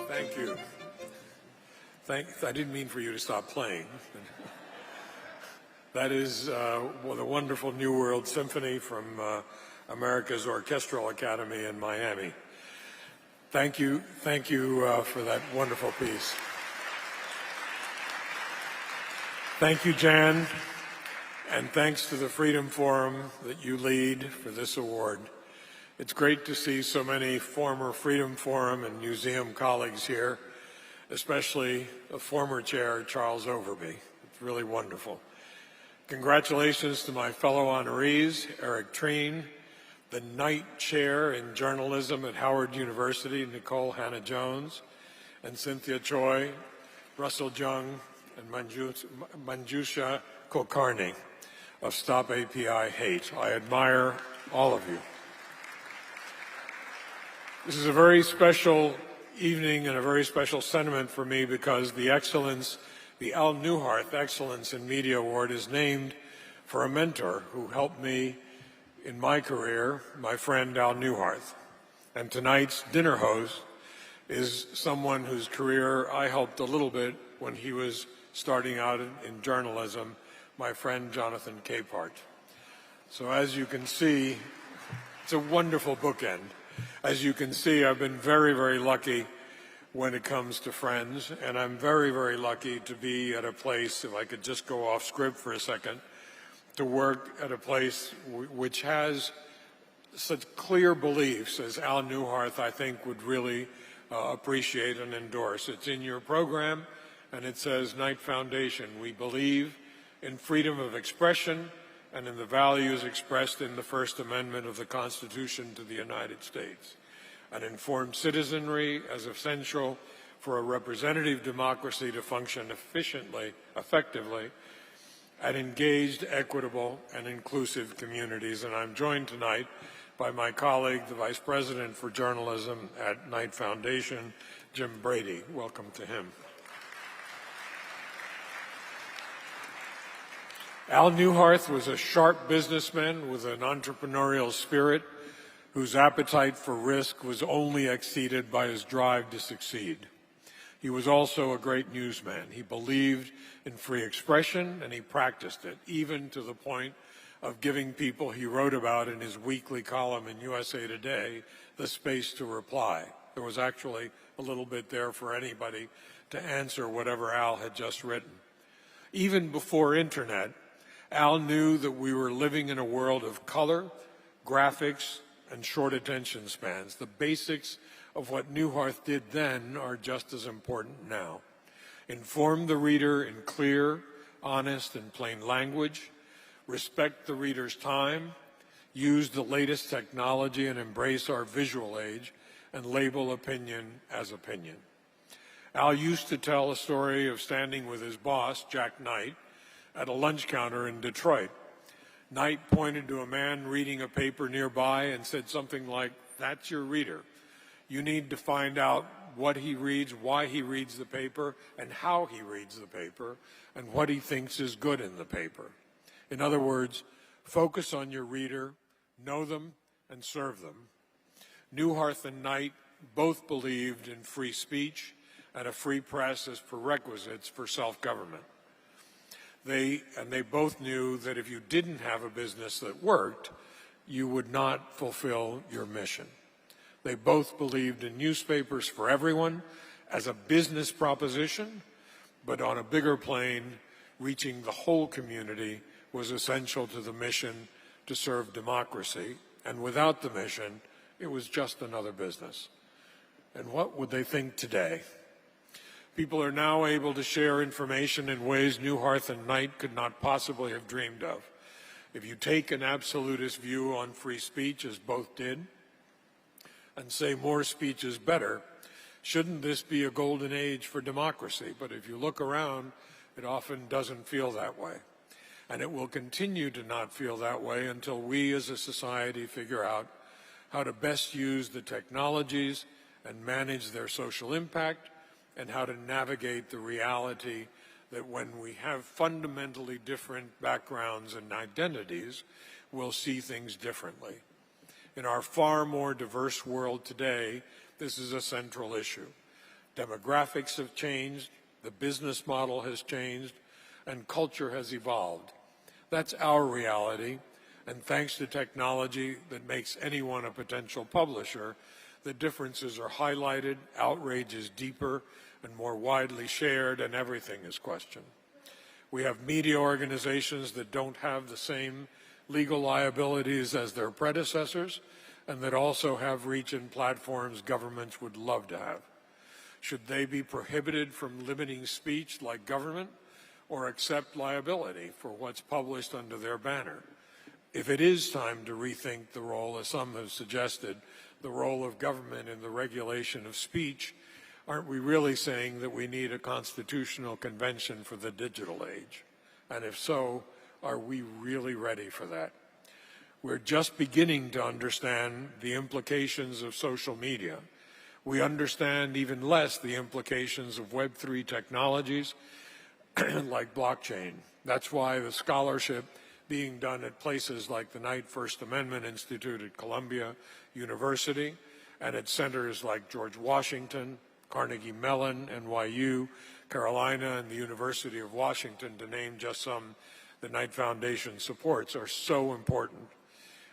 [SPEAKER 3] Thank you. I didn't mean for you to stop playing. That is the wonderful New World Symphony from America's Orchestral Academy in Miami. Thank you for that wonderful piece. Thank you, Jan, and thanks to the Freedom Forum that you lead for this award. It's great to see so many former Freedom Forum and museum colleagues here, especially a former chair, Charles Overby. It's really wonderful. Congratulations to my fellow honorees, Eric Trine, the Knight Chair in Journalism at Howard University, Nicole Hannah-Jones, and Cynthia Choi, Russell Jung, and Manjusha Kulkarni of Stop API Hate. I admire all of you. This is a very special evening and a very special sentiment for me because the Al Neuharth Excellence in Media Award is named for a mentor who helped me in my career, my friend Al Neuharth. And tonight's dinner host is someone whose career I helped a little bit when he was starting out in journalism, my friend Jonathan Capehart. So as you can see, it's a wonderful bookend. As you can see, I've been very, very lucky when it comes to friends, and I'm very, very lucky to be at a place, if I could just go off script for a second, to work at a place which has such clear beliefs as Al Neuharth, I think, would really appreciate and endorse. It's in your program, and it says, Knight Foundation, we believe in freedom of expression and in the values expressed in the First Amendment of the Constitution to the United States. An informed citizenry as essential for a representative democracy to function effectively, and engaged, equitable, and inclusive communities. And I'm joined tonight by my colleague, the Vice President for Journalism at Knight Foundation, Jim Brady. Welcome to him. Al Neuharth was a sharp businessman with an entrepreneurial spirit whose appetite for risk was only exceeded by his drive to succeed. He was also a great newsman. He believed in free expression, and he practiced it, even to the point of giving people he wrote about in his weekly column in USA Today the space to reply. There was actually a little bit there for anybody to answer whatever Al had just written. Even before internet, Al knew that we were living in a world of color, graphics, and short attention spans. The basics of what Neuharth did then are just as important now. Inform the reader in clear, honest, and plain language, respect the reader's time, use the latest technology and embrace our visual age, and label opinion as opinion. Al used to tell a story of standing with his boss, Jack Knight, at a lunch counter in Detroit. Knight pointed to a man reading a paper nearby and said something like, "That's your reader. You need to find out what he reads, why he reads the paper, and how he reads the paper, and what he thinks is good in the paper." In other words, focus on your reader, know them, and serve them. Neuharth and Knight both believed in free speech and a free press as prerequisites for self-government. They both knew that if you didn't have a business that worked, you would not fulfill your mission. They both believed in newspapers for everyone as a business proposition, but on a bigger plane, reaching the whole community was essential to the mission to serve democracy. And without the mission, it was just another business. And what would they think today? People are now able to share information in ways Neuharth and Knight could not possibly have dreamed of. If you take an absolutist view on free speech, as both did, and say more speech is better, shouldn't this be a golden age for democracy? But if you look around It often doesn't feel that way. And it will continue to not feel that way until we as a society figure out how to best use the technologies and manage their social impact, and how to navigate the reality that when we have fundamentally different backgrounds and identities, we'll see things differently. In our far more diverse world today, this is a central issue. Demographics have changed, the business model has changed, and culture has evolved. That's our reality, and thanks to technology that makes anyone a potential publisher, the differences are highlighted, outrage is deeper and more widely shared, and everything is questioned. We have media organizations that don't have the same legal liabilities as their predecessors, and that also have reach in platforms governments would love to have. Should they be prohibited from limiting speech like government, or accept liability for what's published under their banner? If it is time to rethink the role, as some have suggested, the role of government in the regulation of speech, aren't we really saying that we need a constitutional convention for the digital age? And if so, are we really ready for that? We're just beginning to understand the implications of social media. We understand even less the implications of Web3 technologies like blockchain. That's why the scholarship being done at places like the Knight First Amendment Institute at Columbia University and at centers like George Washington, Carnegie Mellon, NYU, Carolina, and the University of Washington, to name just some the Knight Foundation supports, are so important.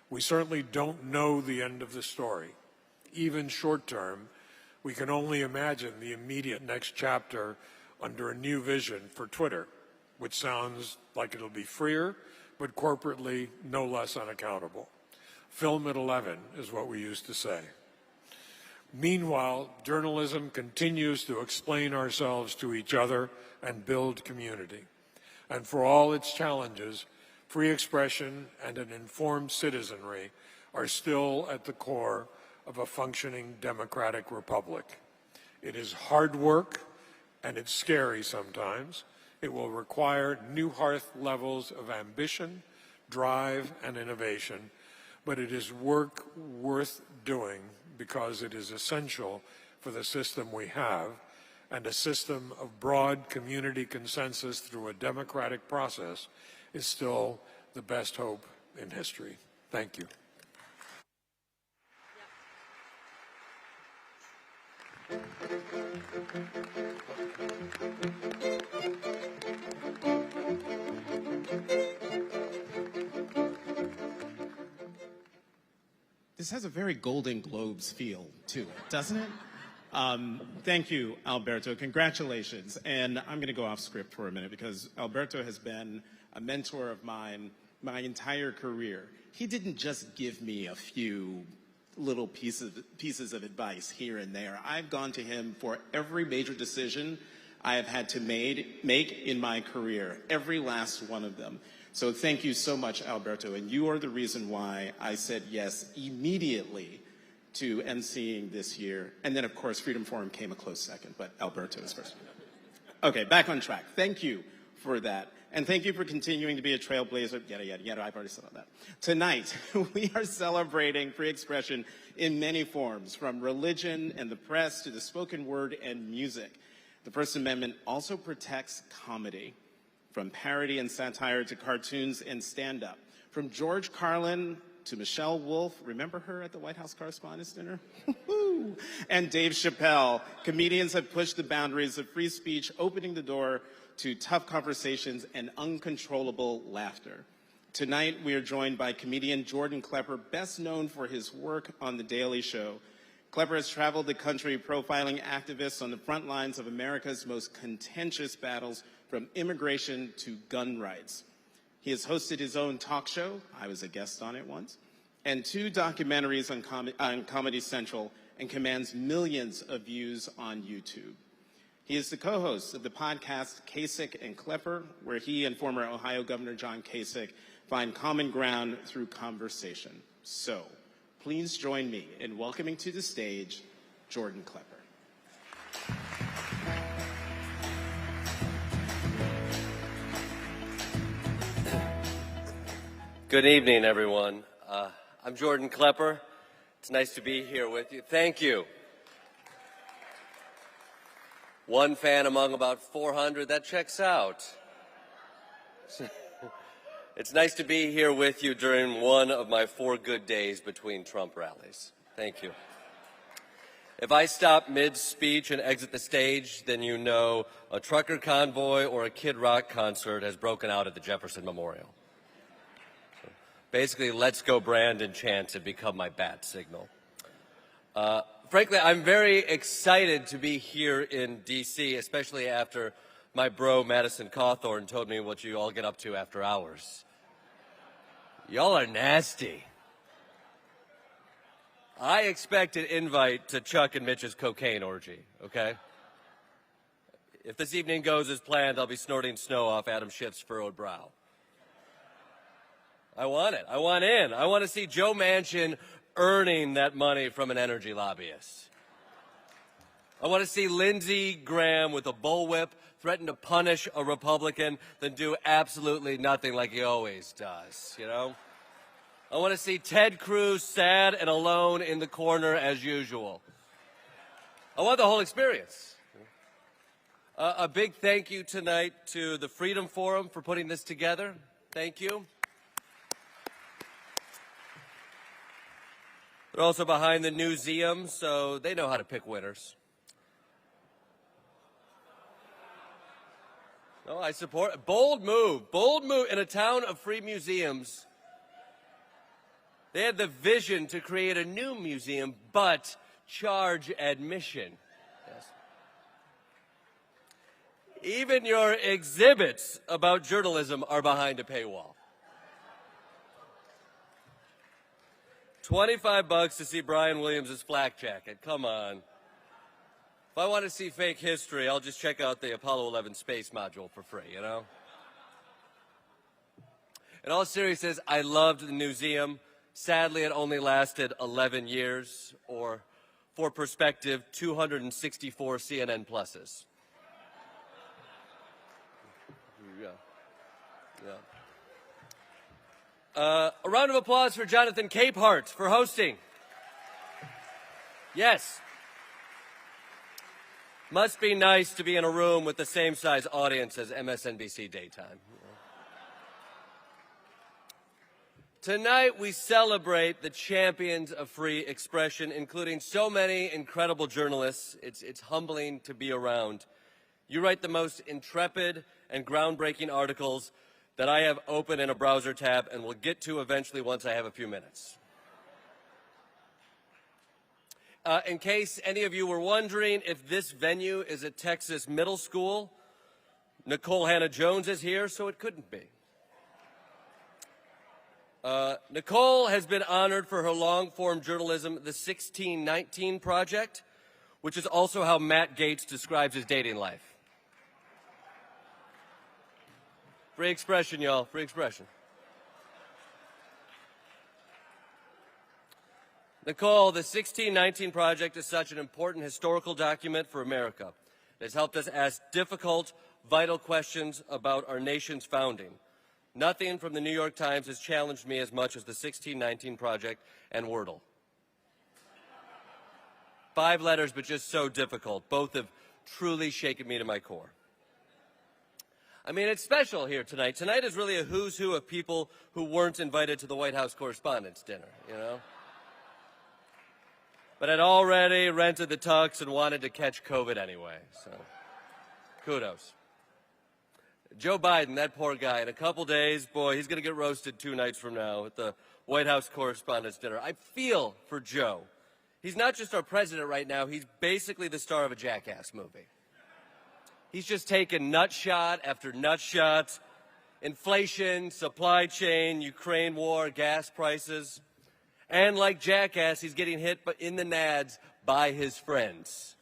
[SPEAKER 3] We certainly don't know the end of the story. Even short term, we can only imagine the immediate next chapter under a new vision for Twitter, which sounds like it'll be freer, but corporately no less unaccountable. Film at 11 is what we used to say. Meanwhile, journalism continues to explain ourselves to each other and build community. And for all its challenges, free expression and an informed citizenry are still at the core of a functioning democratic republic. It is hard work, and it's scary sometimes. It will require Neuharth levels of ambition, drive, and innovation, but it is work worth doing because it is essential for the system we have, and a system of broad community consensus through a democratic process is still the best hope in history. Thank you.
[SPEAKER 1] This has a very Golden Globes feel, too, doesn't it? Thank you, Alberto. Congratulations. And I'm going to go off script for a minute because Alberto has been a mentor of mine my entire career. He didn't just give me a few little pieces of advice here and there. I've gone to him for every major decision I have had to make in my career, every last one of them. So thank you so much, Alberto, and you are the reason why I said yes immediately to emceeing this year. And then, of course, Freedom Forum came a close second, but Alberto is first. Okay, back on track. Thank you for that. And thank you for continuing to be a trailblazer. Yada, yada, yada. I've already said all that. Tonight, we are celebrating free expression in many forms, from religion and the press to the spoken word and music. The First Amendment also protects comedy, from parody and satire to cartoons and stand-up. From George Carlin to Michelle Wolf, remember her at the White House Correspondents' Dinner? And Dave Chappelle, comedians have pushed the boundaries of free speech, opening the door to tough conversations and uncontrollable laughter. Tonight, we are joined by comedian Jordan Klepper, best known for his work on The Daily Show. Klepper has traveled the country profiling activists on the front lines of America's most contentious battles, from immigration to gun rights. He has hosted his own talk show, I was a guest on it once, and 2 documentaries on Comedy Central, and commands millions of views on YouTube. He is the co-host of the podcast Kasich and Klepper, where he and former Ohio Governor John Kasich find common ground through conversation. So, please join me in welcoming to the stage Jordan Klepper.
[SPEAKER 8] Good evening, everyone. I'm Jordan Klepper. It's nice to be here with you. Thank you. One fan among about 400, that checks out. It's nice to be here with you during one of my 4 good days between Trump rallies. Thank you. If I stop mid-speech and exit the stage, then you know a trucker convoy or a Kid Rock concert has broken out at the Jefferson Memorial. So basically, Let's Go Brandon chants have become my bat signal. Frankly, I'm very excited to be here in D.C., especially after my bro Madison Cawthorn told me what you all get up to after hours. Y'all are nasty. I expect an invite to Chuck and Mitch's cocaine orgy, okay? If this evening goes as planned, I'll be snorting snow off Adam Schiff's furrowed brow. I want it. I want in. I want to see Joe Manchin earning that money from an energy lobbyist. I want to see Lindsey Graham with a bullwhip threaten to punish a Republican, then do absolutely nothing like he always does, you know? I want to see Ted Cruz sad and alone in the corner as usual. I want the whole experience. A big thank you tonight to the Freedom Forum for putting this together. Thank you. They're also behind the museum, so they know how to pick winners. No, I support. Bold move in a town of free museums. They had the vision to create a new museum, but charge admission. Yes. Even your exhibits about journalism are behind a paywall. $25 to see Brian Williams' flak jacket. Come on. If I want to see fake history, I'll just check out the Apollo 11 space module for free, you know? In all seriousness, I loved the museum. Sadly, it only lasted 11 years, or, for perspective, 264 CNN pluses. Yeah. A round of applause for Jonathan Capehart for hosting. Yes. Must be nice to be in a room with the same size audience as MSNBC Daytime. Tonight we celebrate the champions of free expression, including so many incredible journalists. It's humbling to be around. You write the most intrepid and groundbreaking articles that I have open in a browser tab and will get to eventually once I have a few minutes. In case any of you were wondering if this venue is a Texas middle school, Nicole Hannah-Jones is here, so it couldn't be. Nicole has been honored for her long-form journalism, the 1619 Project, which is also how Matt Gaetz describes his dating life. Free expression, y'all. Free expression. Nicole, the 1619 Project is such an important historical document for America. It has helped us ask difficult, vital questions about our nation's founding. Nothing from the New York Times has challenged me as much as the 1619 Project and Wordle. 5 letters, but just so difficult. Both have truly shaken me to my core. I mean, it's special here tonight. Tonight is really a who's who of people who weren't invited to the White House Correspondents' Dinner, you know? But I'd already rented the tux and wanted to catch COVID anyway, so kudos. Joe Biden, that poor guy, in a couple days, boy, he's going to get roasted 2 nights from now at the White House Correspondents' Dinner. I feel for Joe. He's not just our president right now, he's basically the star of a Jackass movie. He's just taken nut shot after nut shot. Inflation, supply chain, Ukraine war, gas prices. And like Jackass, he's getting hit in the nads by his friends.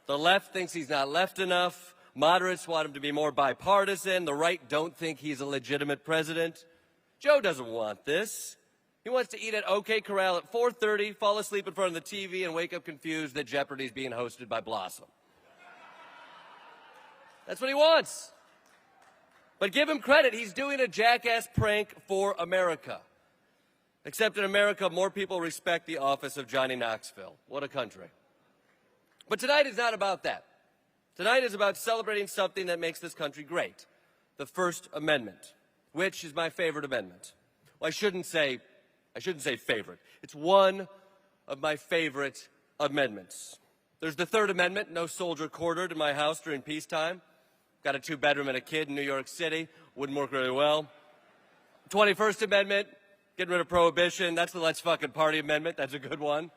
[SPEAKER 8] The left thinks he's not left enough. Moderates want him to be more bipartisan. The right don't think he's a legitimate president. Joe doesn't want this. He wants to eat at OK Corral at 4:30, fall asleep in front of the TV, and wake up confused that Jeopardy's being hosted by Blossom. That's what he wants. But give him credit, he's doing a jackass prank for America. Except in America, more people respect the office of Johnny Knoxville. What a country. But tonight is not about that. Tonight is about celebrating something that makes this country great, the First Amendment, which is my favorite amendment. Well, I shouldn't say favorite. It's one of my favorite amendments. There's the Third Amendment, no soldier quartered in my house during peacetime. Got a 2-bedroom and a kid in New York City. Wouldn't work really well. 21st Amendment, getting rid of prohibition. That's the Let's Fucking Party Amendment. That's a good one.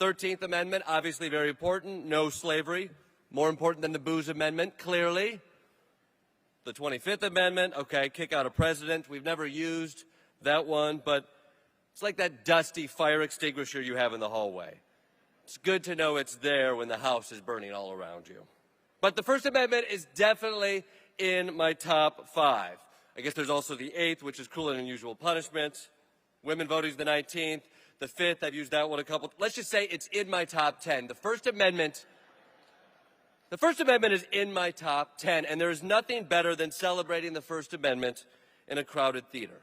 [SPEAKER 8] 13th Amendment, obviously very important. No slavery. More important than the Booze Amendment, clearly. The 25th Amendment, okay, kick out a president. We've never used that one, but it's like that dusty fire extinguisher you have in the hallway. It's good to know it's there when the house is burning all around you. But the First Amendment is definitely in my top 5. I guess there's also the 8th, which is cruel and unusual punishment. Women voting is the 19th. The 5th, I've used that one a couple. Let's just say it's in my top 10. The First Amendment is in my top 10, and there is nothing better than celebrating the First Amendment in a crowded theater.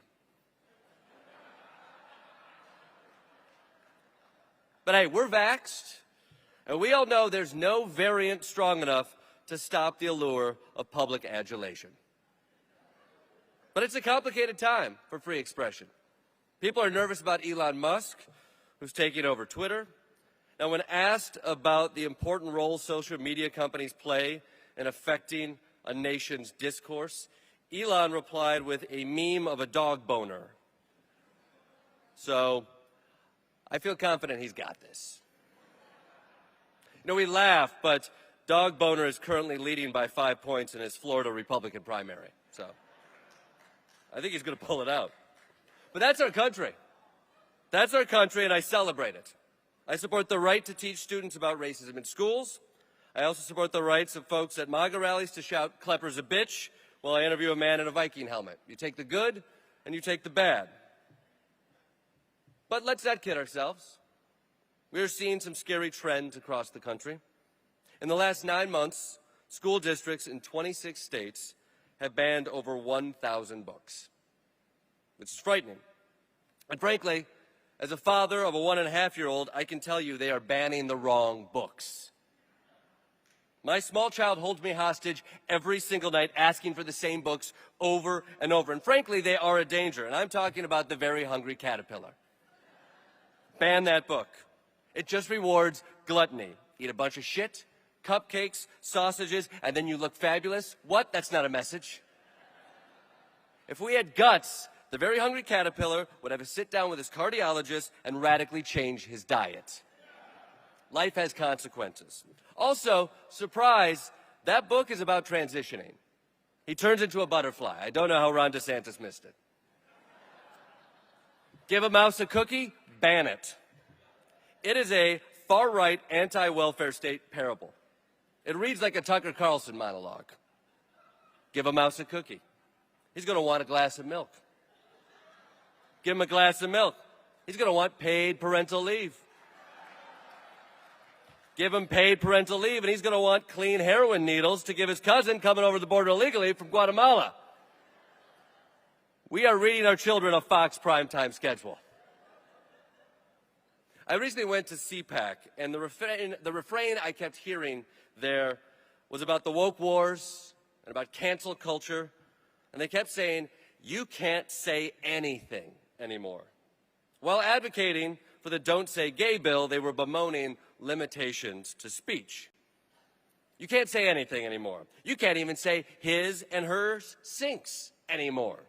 [SPEAKER 8] But hey, we're vaxxed, and we all know there's no variant strong enough to stop the allure of public adulation. But it's a complicated time for free expression. People are nervous about Elon Musk, who's taking over Twitter. Now, when asked about the important role social media companies play in affecting a nation's discourse, Elon replied with a meme of a dog boner. So, I feel confident he's got this. You know, we laugh, but dog boner is currently leading by 5 points in his Florida Republican primary. So, I think he's going to pull it out. But that's our country. That's our country, and I celebrate it. I support the right to teach students about racism in schools. I also support the rights of folks at MAGA rallies to shout, "Klepper's a bitch," while I interview a man in a Viking helmet. You take the good, and you take the bad. But let's not kid ourselves. We are seeing some scary trends across the country. In the last 9 months, school districts in 26 states have banned over 1,000 books. Which is frightening. And frankly, as a father of a 1.5-year-old, I can tell you they are banning the wrong books. My small child holds me hostage every single night asking for the same books over and over. And frankly, they are a danger. And I'm talking about The Very Hungry Caterpillar. Ban that book. It just rewards gluttony. Eat a bunch of shit, cupcakes, sausages, and then you look fabulous. What? That's not a message. If we had guts, The Very Hungry Caterpillar would have a sit down with his cardiologist and radically change his diet. Life has consequences. Also, surprise, that book is about transitioning. He turns into a butterfly. I don't know how Ron DeSantis missed it. Give a mouse a cookie, ban it. It is a far-right anti-welfare state parable. It reads like a Tucker Carlson monologue. Give a mouse a cookie. He's going to want a glass of milk. Give him a glass of milk. He's going to want paid parental leave. Give him paid parental leave, and he's going to want clean heroin needles to give his cousin coming over the border illegally from Guatemala. We are reading our children a Fox primetime schedule. I recently went to CPAC, and the refrain I kept hearing there was about the woke wars and about cancel culture, and they kept saying, "You can't say anything anymore." While advocating for the Don't Say Gay bill, they were bemoaning limitations to speech. You can't say anything anymore. You can't even say his and hers sinks anymore.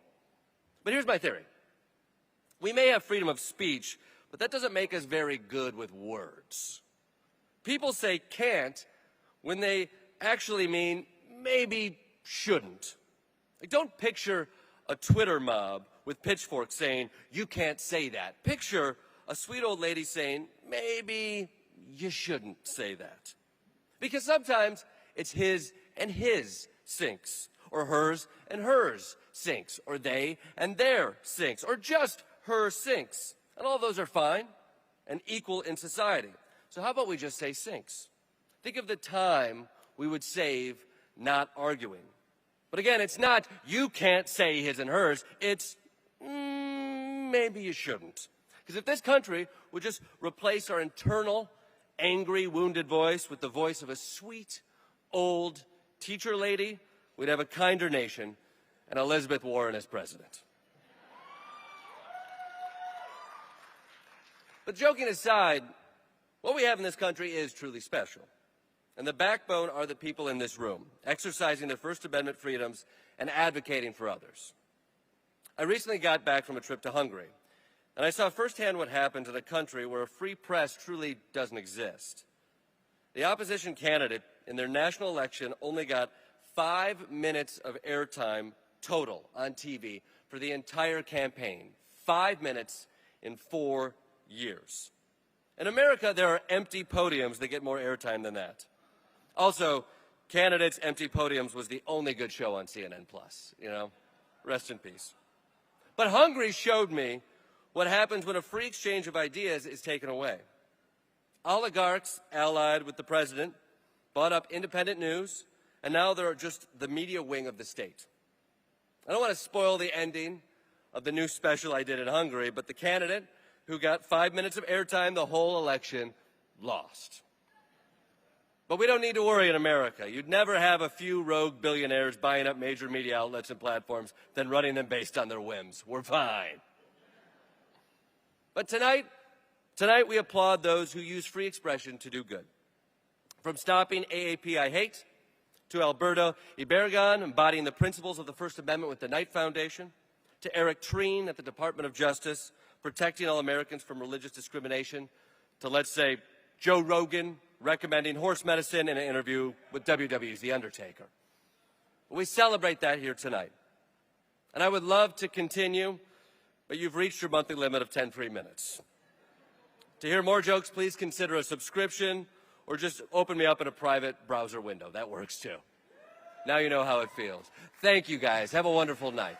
[SPEAKER 8] But here's my theory. We may have freedom of speech, but that doesn't make us very good with words. People say can't when they actually mean maybe shouldn't. Like, don't picture a Twitter mob with pitchforks saying, "You can't say that." Picture a sweet old lady saying, "Maybe you shouldn't say that." Because sometimes it's his and his sinks, or hers and hers sinks, or they and their sinks, or just her sinks. And all those are fine and equal in society. So how about we just say sinks? Think of the time we would save not arguing. But again, it's not you can't say his and hers. It's maybe you shouldn't. Because if this country would just replace our internal, angry, wounded voice with the voice of a sweet, old teacher lady, we'd have a kinder nation and Elizabeth Warren as president. But joking aside, what we have in this country is truly special. And the backbone are the people in this room, exercising their First Amendment freedoms and advocating for others. I recently got back from a trip to Hungary, and I saw firsthand what happens in a country where a free press truly doesn't exist. The opposition candidate in their national election only got 5 minutes of airtime total on TV for the entire campaign. 5 minutes in 4 years. In America, there are empty podiums that get more airtime than that. Also, Candidates' Empty Podiums was the only good show on CNN+, Rest in peace. But Hungary showed me what happens when a free exchange of ideas is taken away. Oligarchs allied with the president bought up independent news, and now they're just the media wing of the state. I don't want to spoil the ending of the new special I did in Hungary, but the candidate who got 5 minutes of airtime the whole election lost. But we don't need to worry in America. You'd never have a few rogue billionaires buying up major media outlets and platforms, then running them based on their whims. We're fine. But tonight we applaud those who use free expression to do good. From stopping AAPI hate, to Alberto Ibarraguen embodying the principles of the First Amendment with the Knight Foundation, to Eric Trine at the Department of Justice, protecting all Americans from religious discrimination, to, let's say, Joe Rogan recommending horse medicine in an interview with WWE's The Undertaker. We celebrate that here tonight. And I would love to continue, but you've reached your monthly limit of 10 free minutes. To hear more jokes, please consider a subscription or just open me up in a private browser window. That works too. Now you know how it feels. Thank you guys. Have a wonderful night.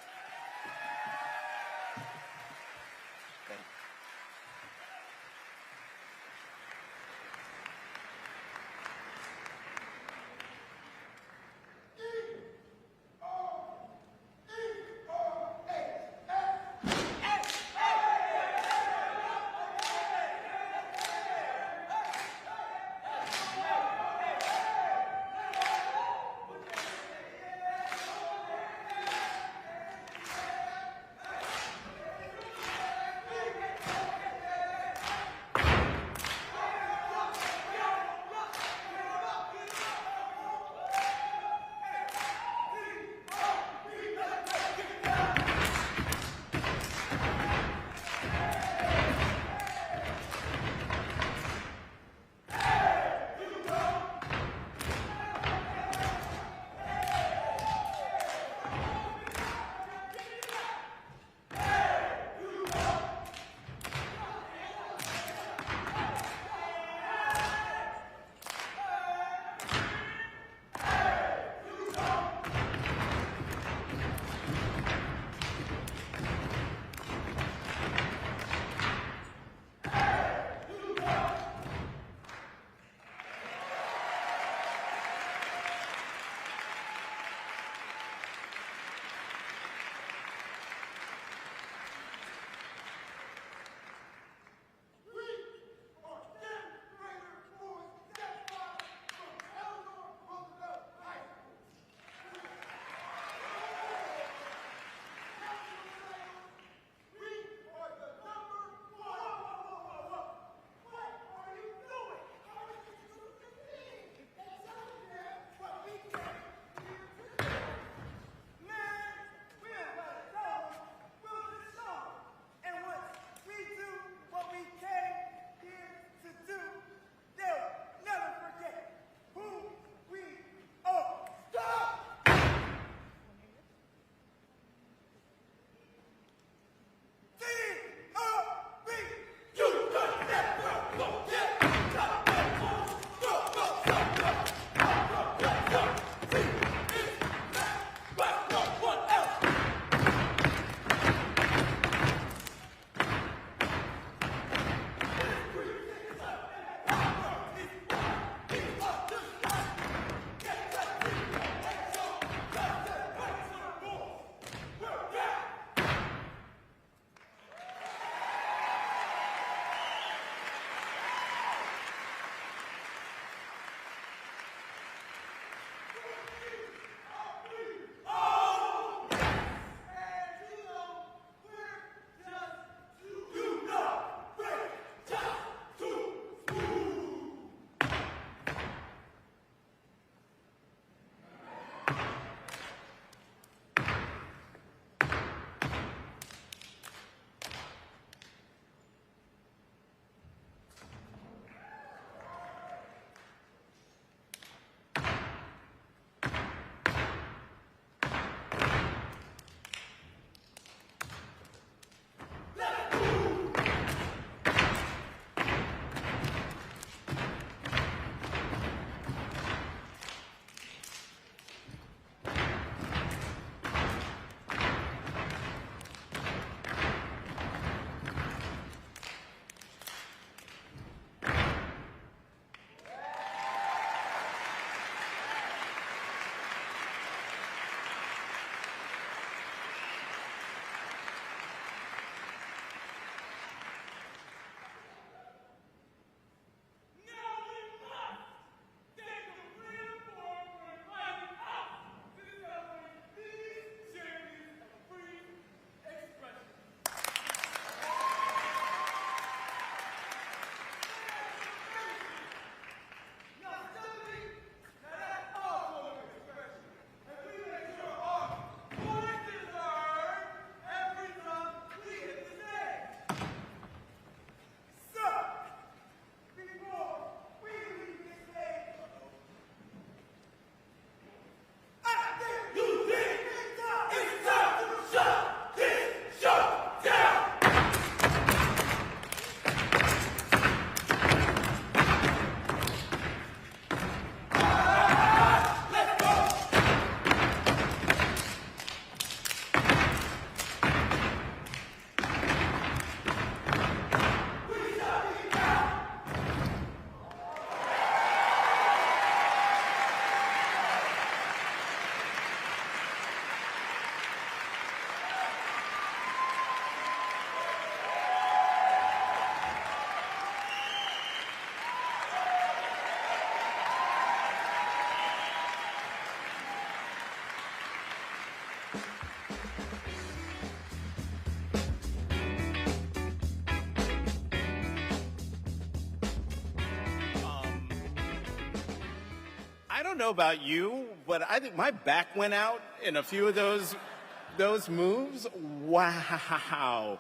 [SPEAKER 1] don't know about you, but I think my back went out in a few of those moves. Wow.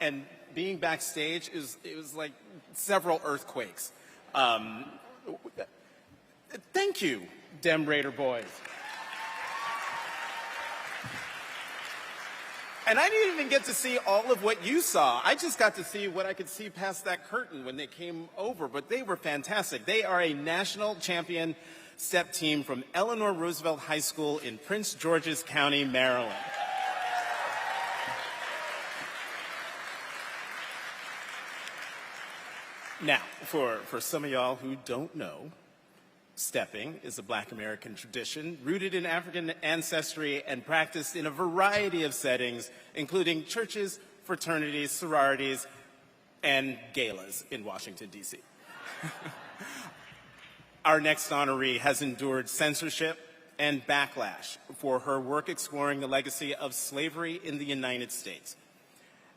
[SPEAKER 1] And being backstage, it was like several earthquakes. Thank you, Dem Raider boys. And I didn't even get to see all of what you saw. I just got to see what I could see past that curtain when they came over, but they were fantastic. They are a national champion step team from Eleanor Roosevelt High School in Prince George's County, Maryland. Now, for some of y'all who don't know, stepping is a Black American tradition rooted in African ancestry and practiced in a variety of settings, including churches, fraternities, sororities, and galas in Washington, D.C. Our next honoree has endured censorship and backlash for her work exploring the legacy of slavery in the United States.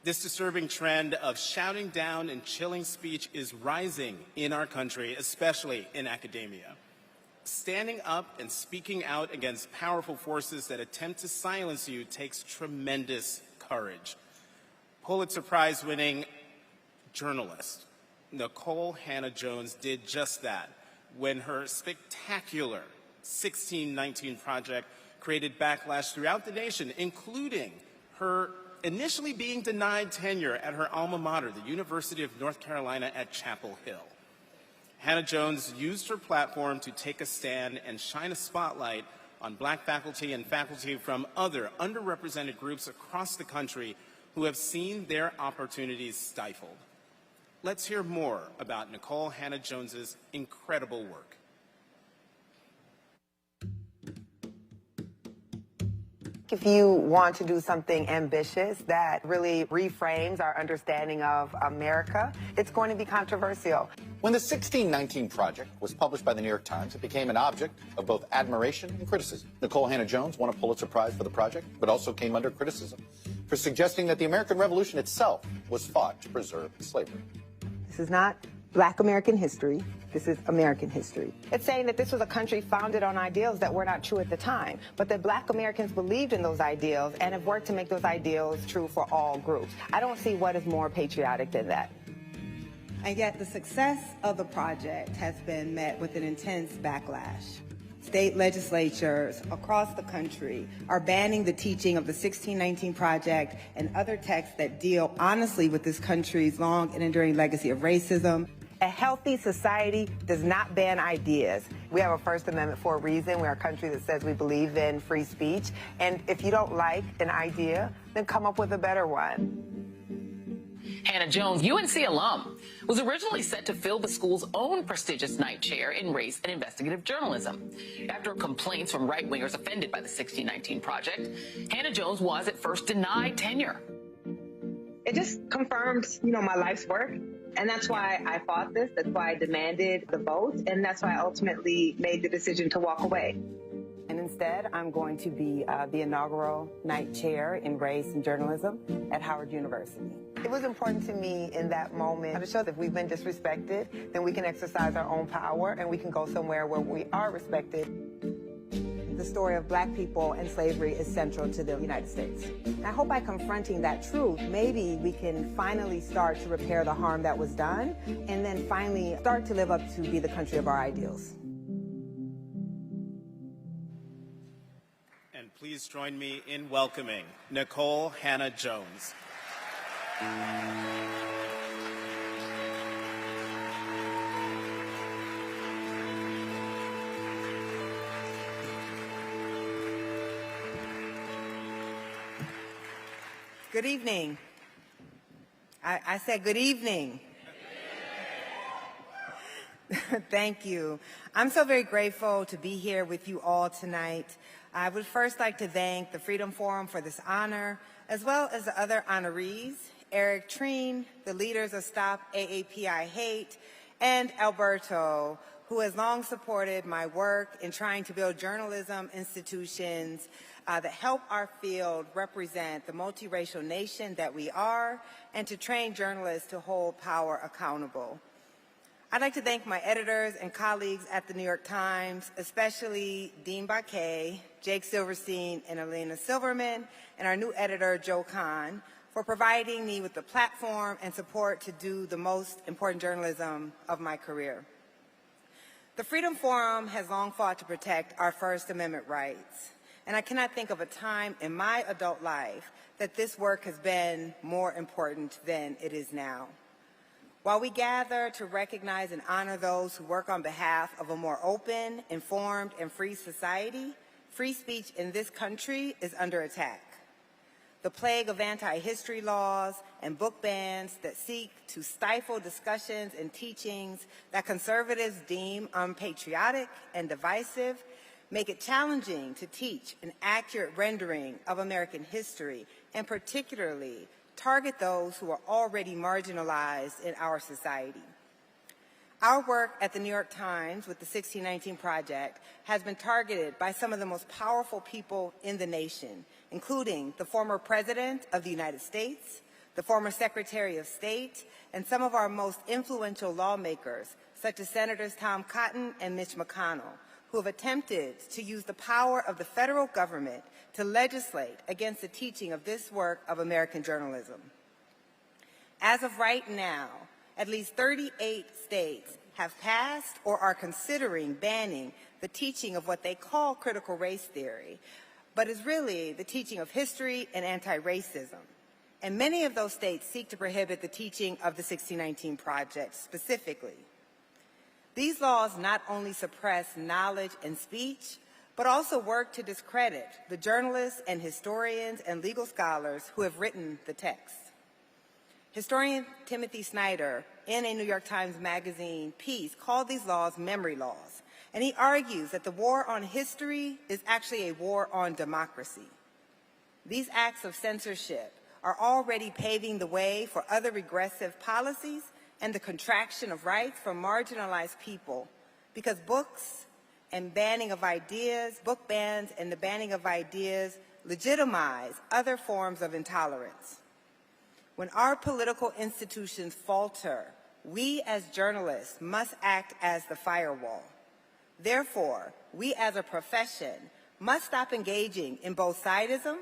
[SPEAKER 1] This disturbing trend of shouting down and chilling speech is rising in our country, especially in academia. Standing up and speaking out against powerful forces that attempt to silence you takes tremendous courage. Pulitzer Prize-winning journalist Nikole Hannah-Jones did just that when her spectacular 1619 project created backlash throughout the nation, including her initially being denied tenure at her alma mater, the University of North Carolina at Chapel Hill. Hannah-Jones used her platform to take a stand and shine a spotlight on Black faculty and faculty from other underrepresented groups across the country who have seen their opportunities stifled. Let's hear more about Nikole Hannah-Jones's incredible work.
[SPEAKER 9] If you want to do something ambitious that really reframes our understanding of America, it's going to be controversial.
[SPEAKER 10] When the 1619 Project was published by the New York Times, it became an object of both admiration and criticism. Nikole Hannah-Jones won a Pulitzer Prize for the project, but also came under criticism for suggesting that the American Revolution itself was fought to preserve slavery.
[SPEAKER 9] This is not Black American history. This is American history. It's saying that this was a country founded on ideals that were not true at the time, but that Black Americans believed in those ideals and have worked to make those ideals true for all groups. I don't see what is more patriotic than that.
[SPEAKER 11] And yet the success of the project has been met with an intense backlash. State legislatures across the country are banning the teaching of the 1619 Project and other texts that deal honestly with this country's long and enduring legacy of racism.
[SPEAKER 9] A healthy society does not ban ideas. We have a First Amendment for a reason. We're a country that says we believe in free speech. And if you don't like an idea, then come up with a better one.
[SPEAKER 12] Hannah-Jones, UNC alum, was originally set to fill the school's own prestigious night chair in race and investigative journalism. After complaints from right-wingers offended by the 1619 Project, Hannah-Jones was at first denied tenure.
[SPEAKER 9] It just confirmed, my life's work. And that's why I fought this. That's why I demanded the vote. And that's why I ultimately made the decision to walk away. And instead, I'm going to be the inaugural night chair in race and journalism at Howard University. It was important to me in that moment to show that if we've been disrespected, then we can exercise our own power and we can go somewhere where we are respected. The story of Black people and slavery is central to the United States. And I hope by confronting that truth, maybe we can finally start to repair the harm that was done and then finally start to live up to be the country of our ideals.
[SPEAKER 1] And please join me in welcoming Nikole Hannah-Jones.
[SPEAKER 11] Good evening. I said good evening. Thank you. I'm so very grateful to be here with you all tonight. I would first like to thank the Freedom Forum for this honor, as well as the other honorees, Eric Trine, the leaders of Stop AAPI Hate, and Alberto, who has long supported my work in trying to build journalism institutions that help our field represent the multiracial nation that we are and to train journalists to hold power accountable. I'd like to thank my editors and colleagues at the New York Times, especially Dean Baquet, Jake Silverstein, and Elena Silverman, and our new editor, Joe Kahn, for providing me with the platform and support to do the most important journalism of my career. The Freedom Forum has long fought to protect our First Amendment rights, and I cannot think of a time in my adult life that this work has been more important than it is now. While we gather to recognize and honor those who work on behalf of a more open, informed, and free society, free speech in this country is under attack. The plague of anti-history laws and book bans that seek to stifle discussions and teachings that conservatives deem unpatriotic and divisive make it challenging to teach an accurate rendering of American history, and particularly target those who are already marginalized in our society. Our work at the New York Times with the 1619 Project has been targeted by some of the most powerful people in the nation, including the former President of the United States, the former Secretary of State, and some of our most influential lawmakers, such as Senators Tom Cotton and Mitch McConnell, who have attempted to use the power of the federal government to legislate against the teaching of this work of American journalism. As of right now, at least 38 states have passed or are considering banning the teaching of what they call critical race theory, but is really the teaching of history and anti-racism. And many of those states seek to prohibit the teaching of the 1619 Project specifically. These laws not only suppress knowledge and speech, but also work to discredit the journalists and historians and legal scholars who have written the text. Historian Timothy Snyder, in a New York Times Magazine piece, called these laws memory laws, and he argues that the war on history is actually a war on democracy. These acts of censorship are already paving the way for other regressive policies and the contraction of rights for marginalized people, because books and banning of ideas, book bans and the banning of ideas legitimize other forms of intolerance. When our political institutions falter, we as journalists must act as the firewall. Therefore, we as a profession must stop engaging in both sidism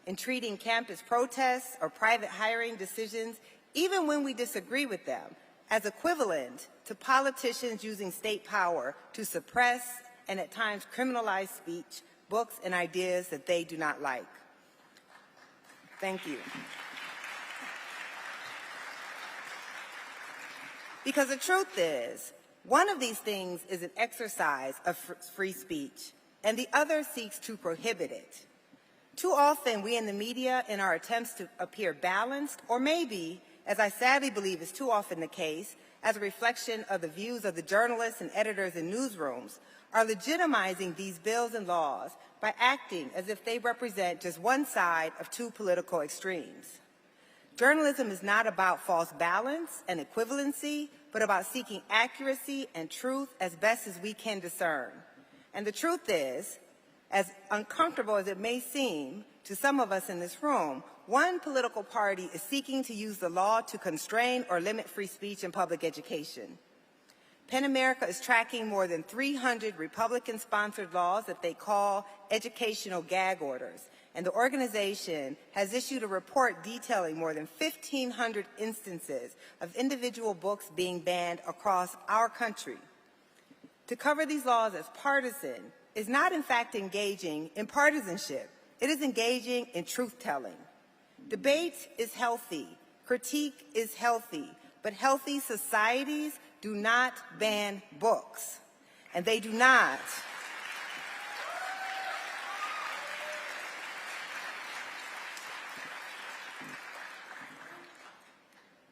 [SPEAKER 11] and treating campus protests or private hiring decisions, even when we disagree with them, as equivalent to politicians using state power to suppress and at times criminalize speech, books, and ideas that they do not like. Thank you. Because the truth is, one of these things is an exercise of free speech, and the other seeks to prohibit it. Too often, we in the media, in our attempts to appear balanced, or maybe, as I sadly believe is too often the case, as a reflection of the views of the journalists and editors in newsrooms, are legitimizing these bills and laws by acting as if they represent just one side of two political extremes. Journalism is not about false balance and equivalency, but about seeking accuracy and truth as best as we can discern. And the truth is, as uncomfortable as it may seem to some of us in this room, one political party is seeking to use the law to constrain or limit free speech in public education. PEN America is tracking more than 300 Republican-sponsored laws that they call educational gag orders, and the organization has issued a report detailing more than 1,500 instances of individual books being banned across our country. To cover these laws as partisan is not in fact engaging in partisanship. It is engaging in truth-telling. Debate is healthy, critique is healthy, but healthy societies do not ban books, and they do not.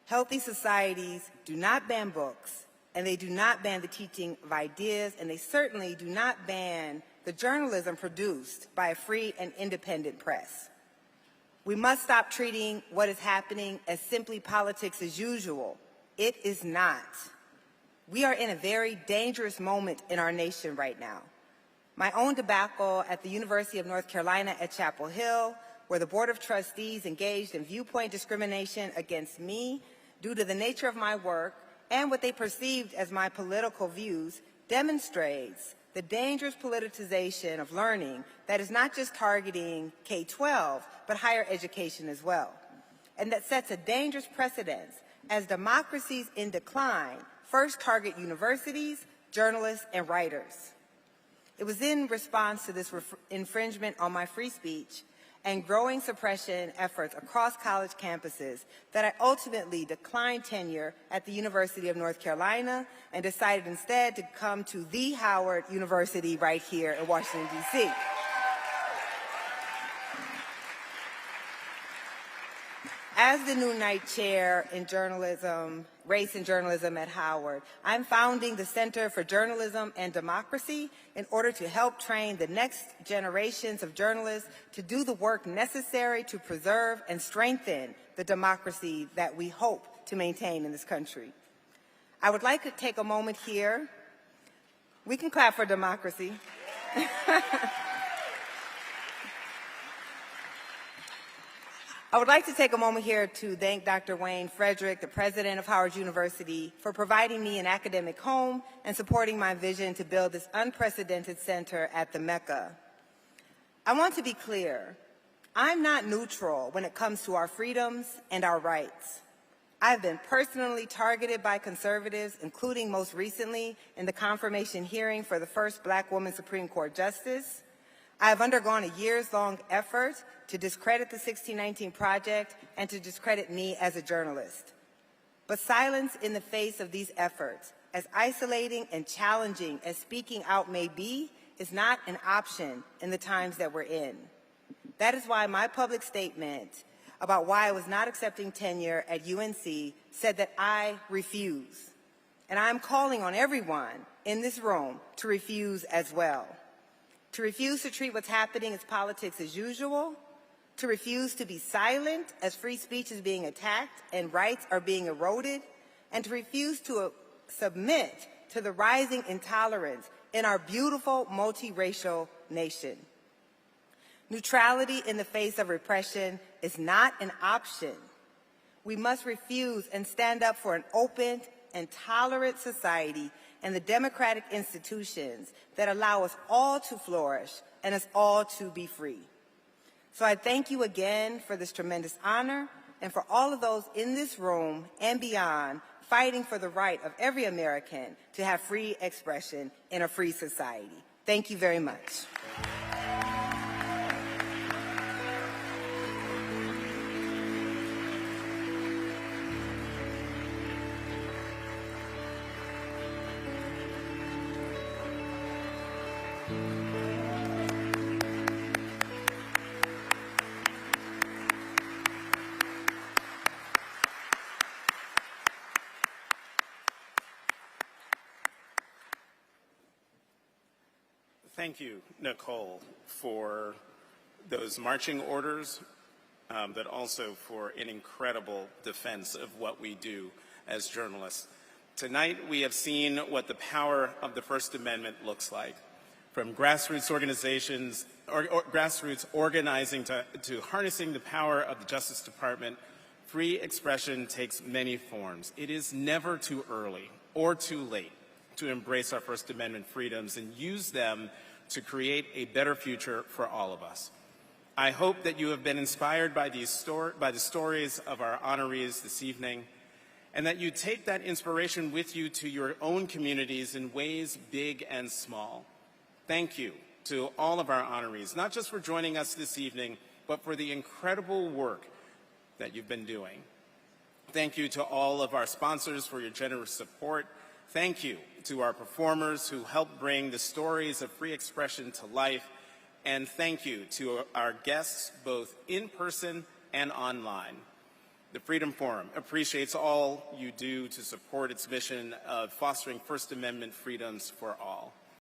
[SPEAKER 11] Healthy societies do not ban books, and they do not ban the teaching of ideas, and they certainly do not ban the journalism produced by a free and independent press. We must stop treating what is happening as simply politics as usual. It is not. We are in a very dangerous moment in our nation right now. My own debacle at the University of North Carolina at Chapel Hill, where the Board of Trustees engaged in viewpoint discrimination against me due to the nature of my work and what they perceived as my political views demonstrates the dangerous politicization of learning that is not just targeting K-12, but higher education as well, and that sets a dangerous precedent as democracies in decline first target universities, journalists, and writers. It was in response to this infringement on my free speech and growing suppression efforts across college campuses that I ultimately declined tenure at the University of North Carolina and decided instead to come to the Howard University right here in Washington, D.C. As the new Knight Chair in Journalism, Race and Journalism at Howard, I'm founding the Center for Journalism and Democracy in order to help train the next generations of journalists to do the work necessary to preserve and strengthen the democracy that we hope to maintain in this country. I would like to take a moment here. We can clap for democracy. I would like to take a moment here to thank Dr. Wayne Frederick, the president of Howard University, for providing me an academic home and supporting my vision to build this unprecedented center at the Mecca. I want to be clear. I'm not neutral when it comes to our freedoms and our rights. I've been personally targeted by conservatives, including most recently in the confirmation hearing for the first Black woman Supreme Court Justice. I have undergone a years-long effort to discredit the 1619 Project and to discredit me as a journalist. But silence in the face of these efforts, as isolating and challenging as speaking out may be, is not an option in the times that we're in. That is why my public statement about why I was not accepting tenure at UNC said that I refuse. And I'm calling on everyone in this room to refuse as well. To refuse to treat what's happening as politics as usual, to refuse to be silent as free speech is being attacked and rights are being eroded, and to refuse to submit to the rising intolerance in our beautiful multiracial nation. Neutrality in the face of repression is not an option. We must refuse and stand up for an open and tolerant society and the democratic institutions that allow us all to flourish and us all to be free. So I thank you again for this tremendous honor and for all of those in this room and beyond fighting for the right of every American to have free expression in a free society. Thank you very much.
[SPEAKER 1] Thank you, Nicole, for those marching orders, but also for an incredible defense of what we do as journalists. Tonight, we have seen what the power of the First Amendment looks like, from grassroots organizations, grassroots organizing to harnessing the power of the Justice Department. Free expression takes many forms. It is never too early or too late to embrace our First Amendment freedoms and use them to create a better future for all of us. I hope that you have been inspired by the stories of our honorees this evening, and that you take that inspiration with you to your own communities in ways big and small. Thank you to all of our honorees, not just for joining us this evening, but for the incredible work that you've been doing. Thank you to all of our sponsors for your generous support. Thank you to our performers who helped bring the stories of free expression to life. And thank you to our guests, both in person and online. The Freedom Forum appreciates all you do to support its mission of fostering First Amendment freedoms for all.